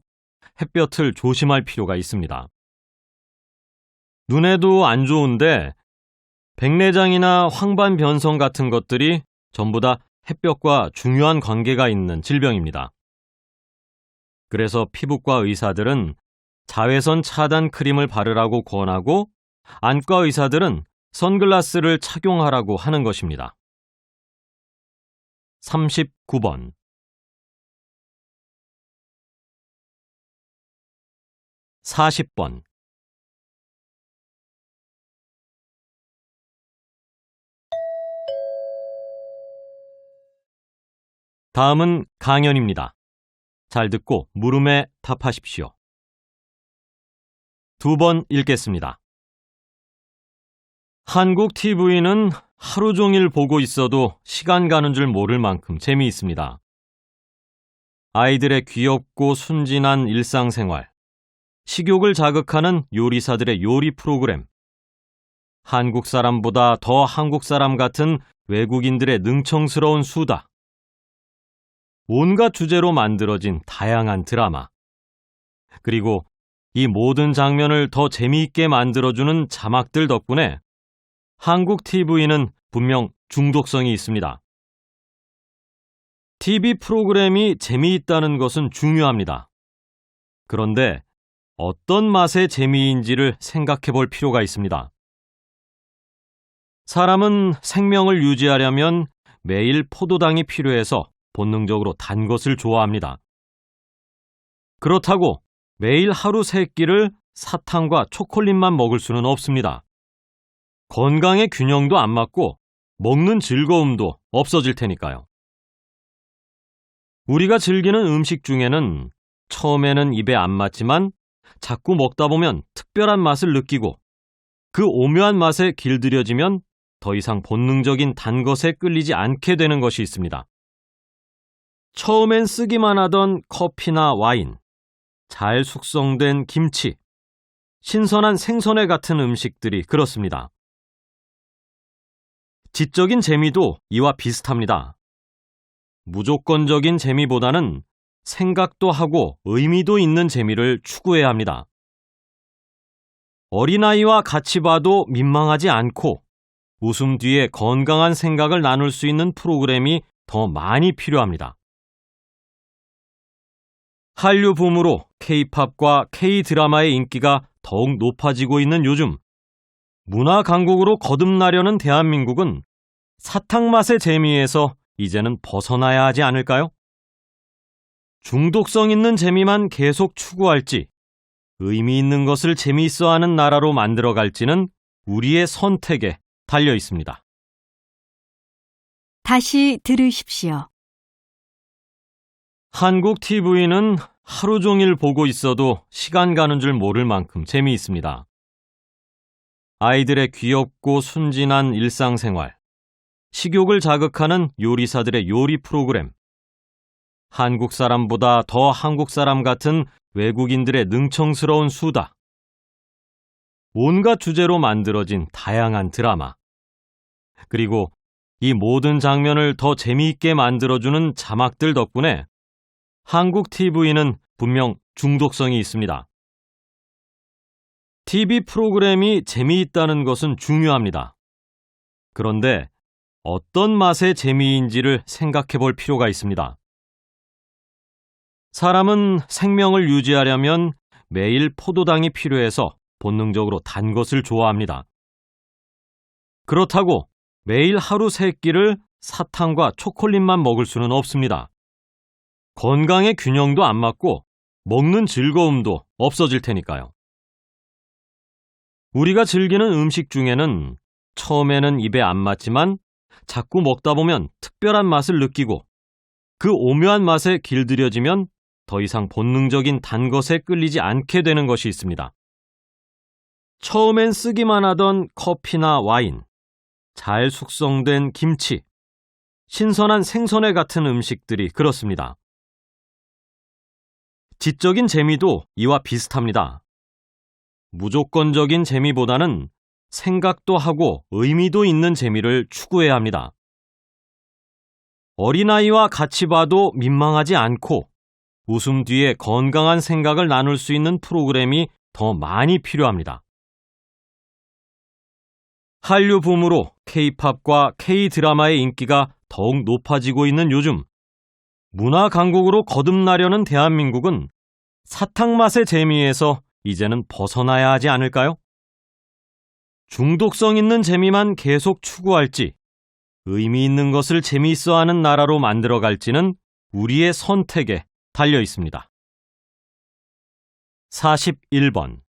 햇볕을 조심할 필요가 있습니다. 눈에도 안 좋은데 백내장이나 황반변성 같은 것들이 전부 다 햇볕과 중요한 관계가 있는 질병입니다. 그래서 피부과 의사들은 자외선 차단 크림을 바르라고 권하고 안과 의사들은 선글라스를 착용하라고 하는 것입니다. 39번. 40번. 다음은 강연입니다. 잘 듣고 물음에 답하십시오. 2번 읽겠습니다. 한국 TV는 하루 종일 보고 있어도 시간 가는 줄 모를 만큼 재미있습니다. 아이들의 귀엽고 순진한 일상생활, 식욕을 자극하는 요리사들의 요리 프로그램, 한국 사람보다 더 한국 사람 같은 외국인들의 능청스러운 수다, 온갖 주제로 만들어진 다양한 드라마, 그리고 이 모든 장면을 더 재미있게 만들어주는 자막들 덕분에 한국 TV는 분명 중독성이 있습니다. TV 프로그램이 재미있다는 것은 중요합니다. 그런데 어떤 맛의 재미인지를 생각해 볼 필요가 있습니다. 사람은 생명을 유지하려면 매일 포도당이 필요해서 본능적으로 단 것을 좋아합니다. 그렇다고 매일 하루 3끼를 사탕과 초콜릿만 먹을 수는 없습니다. 건강의 균형도 안 맞고 먹는 즐거움도 없어질 테니까요. 우리가 즐기는 음식 중에는 처음에는 입에 안 맞지만 자꾸 먹다 보면 특별한 맛을 느끼고 그 오묘한 맛에 길들여지면 더 이상 본능적인 단 것에 끌리지 않게 되는 것이 있습니다. 처음엔 쓰기만 하던 커피나 와인, 잘 숙성된 김치, 신선한 생선회 같은 음식들이 그렇습니다. 지적인 재미도 이와 비슷합니다. 무조건적인 재미보다는 생각도 하고 의미도 있는 재미를 추구해야 합니다. 어린아이와 같이 봐도 민망하지 않고 웃음 뒤에 건강한 생각을 나눌 수 있는 프로그램이 더 많이 필요합니다. 한류 붐으로 K-팝과 K-드라마의 인기가 더욱 높아지고 있는 요즘, 문화 강국으로 거듭나려는 대한민국은 사탕 맛의 재미에서 이제는 벗어나야 하지 않을까요? 중독성 있는 재미만 계속 추구할지, 의미 있는 것을 재미있어 하는 나라로 만들어갈지는 우리의 선택에 달려 있습니다. 다시 들으십시오. 한국 TV는 하루 종일 보고 있어도 시간 가는 줄 모를 만큼 재미있습니다. 아이들의 귀엽고 순진한 일상생활, 식욕을 자극하는 요리사들의 요리 프로그램, 한국 사람보다 더 한국 사람 같은 외국인들의 능청스러운 수다, 온갖 주제로 만들어진 다양한 드라마, 그리고 이 모든 장면을 더 재미있게 만들어주는 자막들 덕분에 한국 TV는 분명 중독성이 있습니다. TV 프로그램이 재미있다는 것은 중요합니다. 그런데 어떤 맛의 재미인지를 생각해 볼 필요가 있습니다. 사람은 생명을 유지하려면 매일 포도당이 필요해서 본능적으로 단 것을 좋아합니다. 그렇다고 매일 하루 3끼를 사탕과 초콜릿만 먹을 수는 없습니다. 건강의 균형도 안 맞고 먹는 즐거움도 없어질 테니까요. 우리가 즐기는 음식 중에는 처음에는 입에 안 맞지만 자꾸 먹다 보면 특별한 맛을 느끼고 그 오묘한 맛에 길들여지면 더 이상 본능적인 단 것에 끌리지 않게 되는 것이 있습니다. 처음엔 쓰기만 하던 커피나 와인, 잘 숙성된 김치, 신선한 생선회 같은 음식들이 그렇습니다. 지적인 재미도 이와 비슷합니다. 무조건적인 재미보다는 생각도 하고 의미도 있는 재미를 추구해야 합니다. 어린아이와 같이 봐도 민망하지 않고 웃음 뒤에 건강한 생각을 나눌 수 있는 프로그램이 더 많이 필요합니다. 한류 붐으로 K-팝과 K-드라마의 인기가 더욱 높아지고 있는 요즘, 문화 강국으로 거듭나려는 대한민국은 사탕 맛의 재미에서 이제는 벗어나야 하지 않을까요? 중독성 있는 재미만 계속 추구할지, 의미 있는 것을 재미있어 하는 나라로 만들어갈지는 우리의 선택에 달려 있습니다. 41번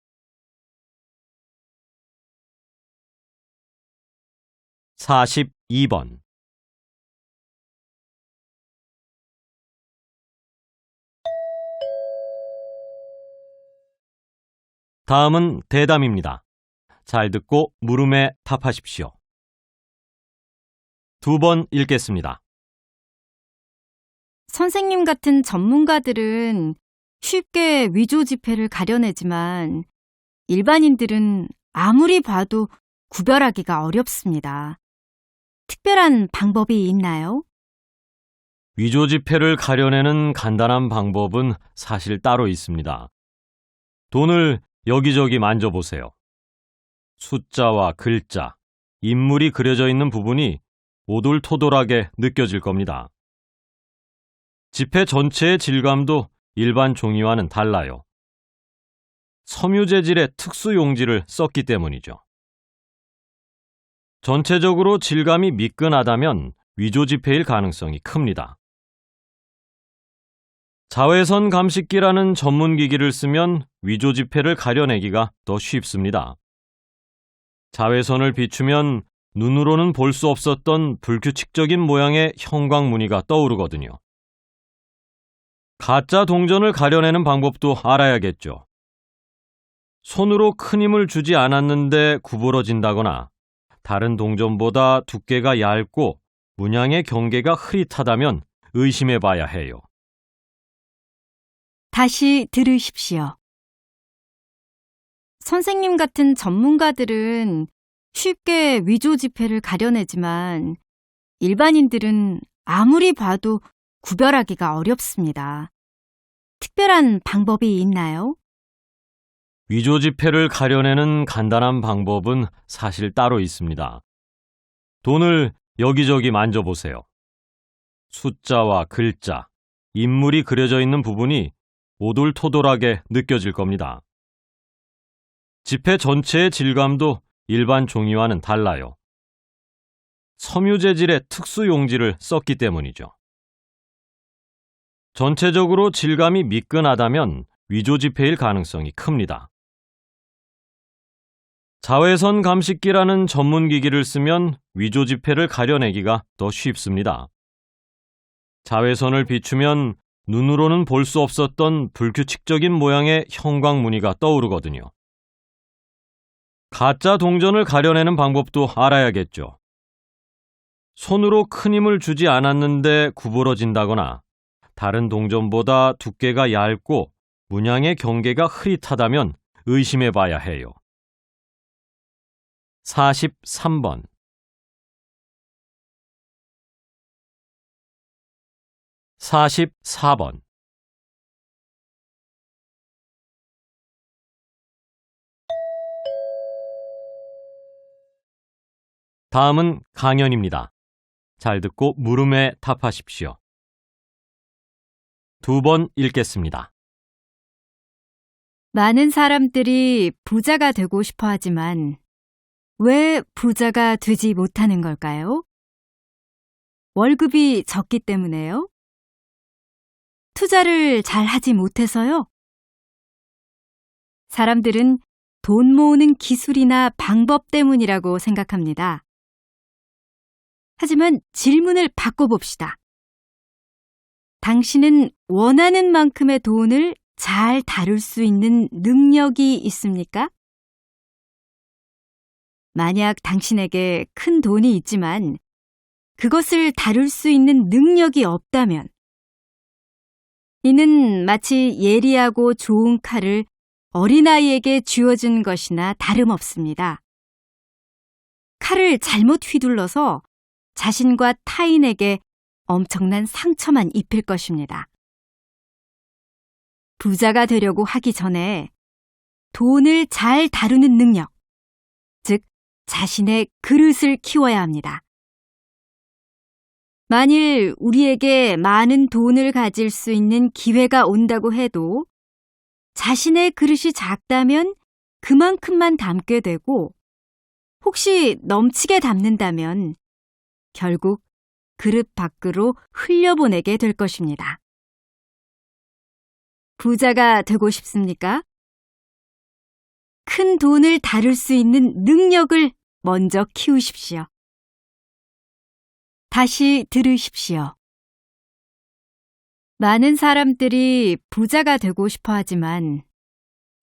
42번 다음은 대담입니다. 잘 듣고 물음에 답하십시오. 2번 읽겠습니다. 선생님 같은 전문가들은 쉽게 위조 지폐를 가려내지만 일반인들은 아무리 봐도 구별하기가 어렵습니다. 특별한 방법이 있나요? 위조 지폐를 가려내는 간단한 방법은 사실 따로 있습니다. 돈을 여기저기 만져보세요. 숫자와 글자, 인물이 그려져 있는 부분이 오돌토돌하게 느껴질 겁니다. 지폐 전체의 질감도 일반 종이와는 달라요. 섬유 재질의 특수 용지를 썼기 때문이죠. 전체적으로 질감이 미끈하다면 위조 지폐일 가능성이 큽니다. 자외선 감식기라는 전문 기기를 쓰면 위조 지폐를 가려내기가 더 쉽습니다. 자외선을 비추면 눈으로는 볼 수 없었던 불규칙적인 모양의 형광 무늬가 떠오르거든요. 가짜 동전을 가려내는 방법도 알아야겠죠. 손으로 큰 힘을 주지 않았는데 구부러진다거나 다른 동전보다 두께가 얇고 문양의 경계가 흐릿하다면 의심해 봐야 해요. 다시 들으십시오. 선생님 같은 전문가들은 쉽게 위조 지폐를 가려내지만 일반인들은 아무리 봐도 구별하기가 어렵습니다. 특별한 방법이 있나요? 위조 지폐를 가려내는 간단한 방법은 사실 따로 있습니다. 돈을 여기저기 만져보세요. 숫자와 글자, 인물이 그려져 있는 부분이 오돌토돌하게 느껴질 겁니다. 지폐 전체의 질감도 일반 종이와는 달라요. 섬유 재질의 특수 용지를 썼기 때문이죠. 전체적으로 질감이 미끈하다면 위조 지폐일 가능성이 큽니다. 자외선 감식기라는 전문 기기를 쓰면 위조 지폐를 가려내기가 더 쉽습니다. 자외선을 비추면 눈으로는 볼 수 없었던 불규칙적인 모양의 형광 무늬가 떠오르거든요. 가짜 동전을 가려내는 방법도 알아야겠죠. 손으로 큰 힘을 주지 않았는데 구부러진다거나 다른 동전보다 두께가 얇고 문양의 경계가 흐릿하다면 의심해 봐야 해요. 43번. 44번. 다음은 강연입니다. 잘 듣고 물음에 답하십시오. 2번 읽겠습니다. 많은 사람들이 부자가 되고 싶어 하지만 왜 부자가 되지 못하는 걸까요? 월급이 적기 때문에요? 투자를 잘 하지 못해서요? 사람들은 돈 모으는 기술이나 방법 때문이라고 생각합니다. 하지만 질문을 바꿔봅시다. 당신은 원하는 만큼의 돈을 잘 다룰 수 있는 능력이 있습니까? 만약 당신에게 큰 돈이 있지만 그것을 다룰 수 있는 능력이 없다면 이는 마치 예리하고 좋은 칼을 어린아이에게 쥐어준 것이나 다름없습니다. 칼을 잘못 휘둘러서 자신과 타인에게 엄청난 상처만 입힐 것입니다. 부자가 되려고 하기 전에 돈을 잘 다루는 능력, 즉 자신의 그릇을 키워야 합니다. 만일 우리에게 많은 돈을 가질 수 있는 기회가 온다고 해도 자신의 그릇이 작다면 그만큼만 담게 되고 혹시 넘치게 담는다면 결국 그릇 밖으로 흘려보내게 될 것입니다. 부자가 되고 싶습니까? 큰 돈을 다룰 수 있는 능력을 먼저 키우십시오. 다시 들으십시오. 많은 사람들이 부자가 되고 싶어 하지만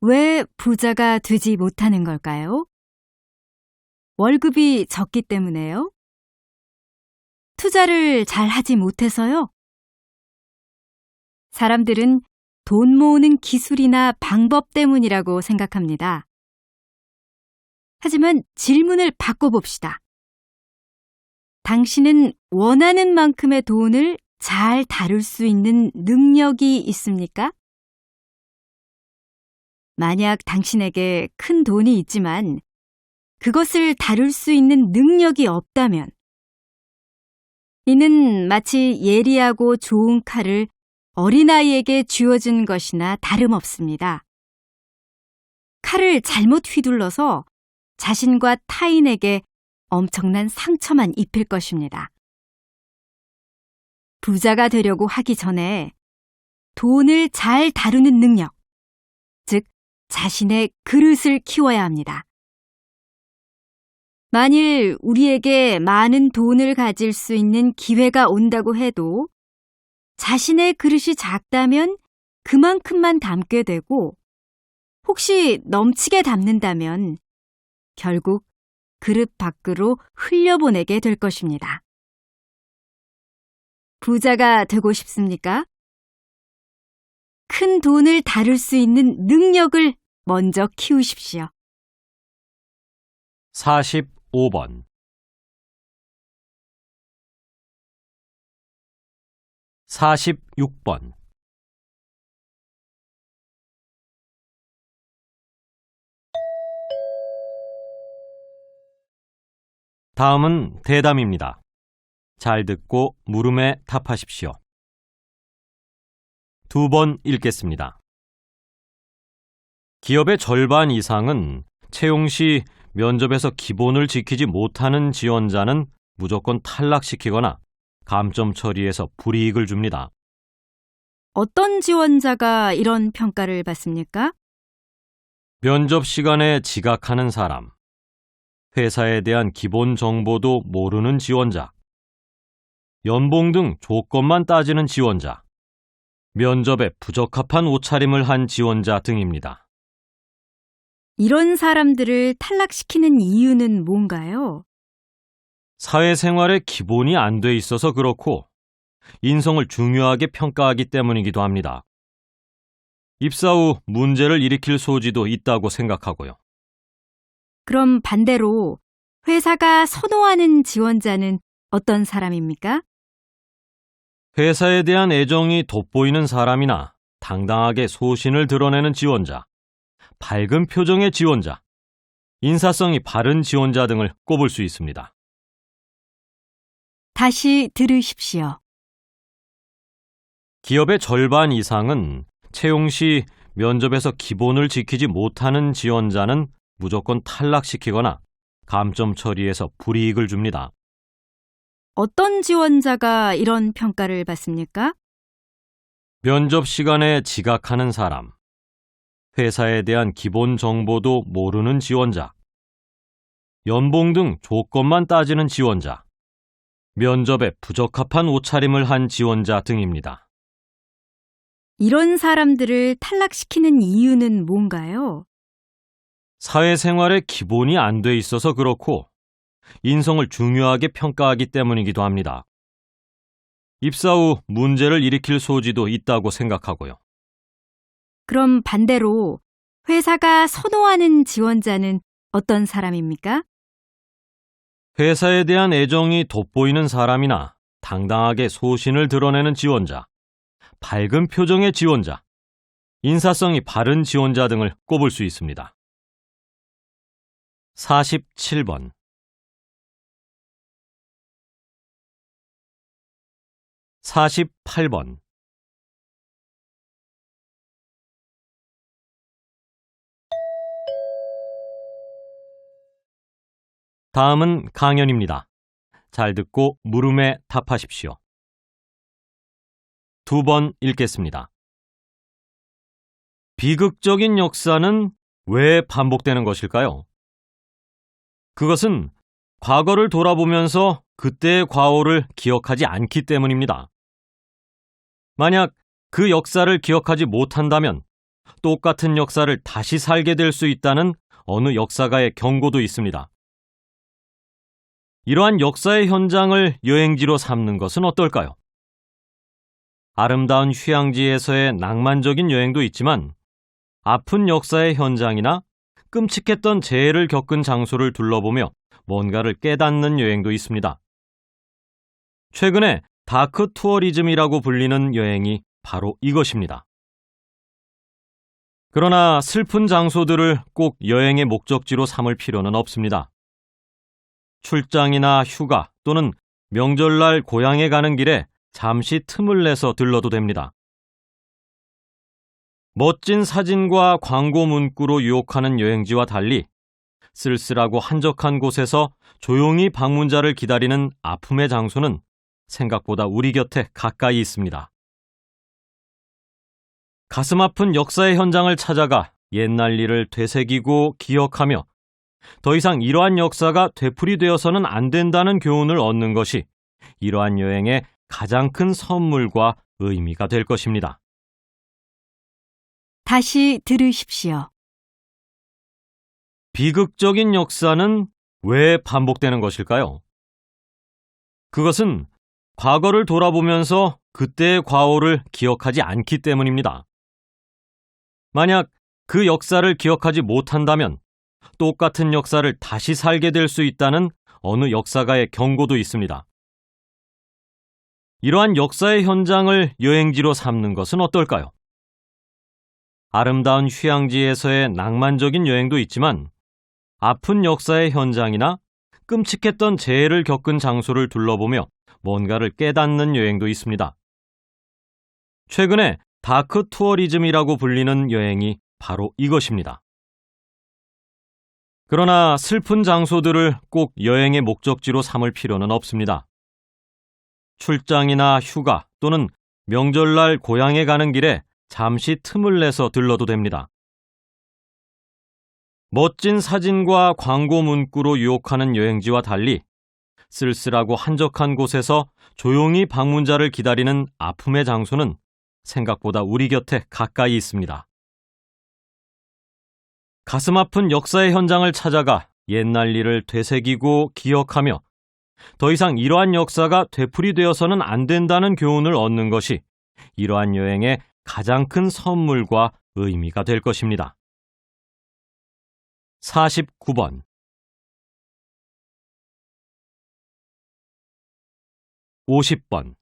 왜 부자가 되지 못하는 걸까요? 월급이 적기 때문에요? 투자를 잘 하지 못해서요? 사람들은 돈 모으는 기술이나 방법 때문이라고 생각합니다. 하지만 질문을 바꿔봅시다. 당신은 원하는 만큼의 돈을 잘 다룰 수 있는 능력이 있습니까? 만약 당신에게 큰 돈이 있지만 그것을 다룰 수 있는 능력이 없다면 이는 마치 예리하고 좋은 칼을 어린아이에게 쥐어준 것이나 다름없습니다. 칼을 잘못 휘둘러서 자신과 타인에게 엄청난 상처만 입힐 것입니다. 부자가 되려고 하기 전에 돈을 잘 다루는 능력, 즉 자신의 그릇을 키워야 합니다. 만일 우리에게 많은 돈을 가질 수 있는 기회가 온다고 해도 자신의 그릇이 작다면 그만큼만 담게 되고 혹시 넘치게 담는다면 결국 그릇 밖으로 흘려보내게 될 것입니다. 부자가 되고 싶습니까? 큰 돈을 다룰 수 있는 능력을 먼저 키우십시오. 45번. 46번. 다음은 대담입니다. 잘 듣고 물음에 답하십시오. 2번 읽겠습니다. 기업의 절반 이상은 채용 시 면접에서 기본을 지키지 못하는 지원자는 무조건 탈락시키거나 감점 처리해서 불이익을 줍니다. 어떤 지원자가 이런 평가를 받습니까? 면접 시간에 지각하는 사람, 회사에 대한 기본 정보도 모르는 지원자, 연봉 등 조건만 따지는 지원자, 면접에 부적합한 옷차림을 한 지원자 등입니다. 이런 사람들을 탈락시키는 이유는 뭔가요? 사회생활의 기본이 안 돼 있어서 그렇고 인성을 중요하게 평가하기 때문이기도 합니다. 입사 후 문제를 일으킬 소지도 있다고 생각하고요. 그럼 반대로 회사가 선호하는 지원자는 어떤 사람입니까? 회사에 대한 애정이 돋보이는 사람이나 당당하게 소신을 드러내는 지원자, 밝은 표정의 지원자, 인사성이 바른 지원자 등을 꼽을 수 있습니다. 다시 들으십시오. 기업의 절반 이상은 채용 시 면접에서 기본을 지키지 못하는 지원자는 무조건 탈락시키거나 감점 처리해서 불이익을 줍니다. 어떤 지원자가 이런 평가를 받습니까? 면접 시간에 지각하는 사람, 회사에 대한 기본 정보도 모르는 지원자, 연봉 등 조건만 따지는 지원자, 면접에 부적합한 옷차림을 한 지원자 등입니다. 이런 사람들을 탈락시키는 이유는 뭔가요? 사회생활의 기본이 안 돼 있어서 그렇고 인성을 중요하게 평가하기 때문이기도 합니다. 입사 후 문제를 일으킬 소지도 있다고 생각하고요. 그럼 반대로 회사가 선호하는 지원자는 어떤 사람입니까? 회사에 대한 애정이 돋보이는 사람이나 당당하게 소신을 드러내는 지원자, 밝은 표정의 지원자, 인사성이 바른 지원자 등을 꼽을 수 있습니다. 47번. 48번. 다음은 강연입니다. 잘 듣고 물음에 답하십시오. 2번 읽겠습니다. 비극적인 역사는 왜 반복되는 것일까요? 그것은 과거를 돌아보면서 그때의 과오를 기억하지 않기 때문입니다. 만약 그 역사를 기억하지 못한다면 똑같은 역사를 다시 살게 될 수 있다는 어느 역사가의 경고도 있습니다. 이러한 역사의 현장을 여행지로 삼는 것은 어떨까요? 아름다운 휴양지에서의 낭만적인 여행도 있지만 아픈 역사의 현장이나 끔찍했던 재해를 겪은 장소를 둘러보며 뭔가를 깨닫는 여행도 있습니다. 최근에 다크 투어리즘이라고 불리는 여행이 바로 이것입니다. 그러나 슬픈 장소들을 꼭 여행의 목적지로 삼을 필요는 없습니다. 출장이나 휴가 또는 명절날 고향에 가는 길에 잠시 틈을 내서 들러도 됩니다. 멋진 사진과 광고 문구로 유혹하는 여행지와 달리 쓸쓸하고 한적한 곳에서 조용히 방문자를 기다리는 아픔의 장소는 생각보다 우리 곁에 가까이 있습니다. 가슴 아픈 역사의 현장을 찾아가 옛날 일을 되새기고 기억하며 더 이상 이러한 역사가 되풀이되어서는 안 된다는 교훈을 얻는 것이 이러한 여행의 가장 큰 선물과 의미가 될 것입니다. 다시 들으십시오. 비극적인 역사는 왜 반복되는 것일까요? 그것은 과거를 돌아보면서 그때의 과오를 기억하지 않기 때문입니다. 만약 그 역사를 기억하지 못한다면 똑같은 역사를 다시 살게 될 수 있다는 어느 역사가의 경고도 있습니다. 이러한 역사의 현장을 여행지로 삼는 것은 어떨까요? 아름다운 휴양지에서의 낭만적인 여행도 있지만 아픈 역사의 현장이나 끔찍했던 재해를 겪은 장소를 둘러보며 뭔가를 깨닫는 여행도 있습니다. 최근에 다크 투어리즘이라고 불리는 여행이 바로 이것입니다. 그러나 슬픈 장소들을 꼭 여행의 목적지로 삼을 필요는 없습니다. 출장이나 휴가 또는 명절날 고향에 가는 길에 잠시 틈을 내서 들러도 됩니다. 멋진 사진과 광고 문구로 유혹하는 여행지와 달리 쓸쓸하고 한적한 곳에서 조용히 방문자를 기다리는 아픔의 장소는 생각보다 우리 곁에 가까이 있습니다. 가슴 아픈 역사의 현장을 찾아가 옛날 일을 되새기고 기억하며 더 이상 이러한 역사가 되풀이되어서는 안 된다는 교훈을 얻는 것이 이러한 여행의 가장 큰 선물과 의미가 될 것입니다. 49번 50번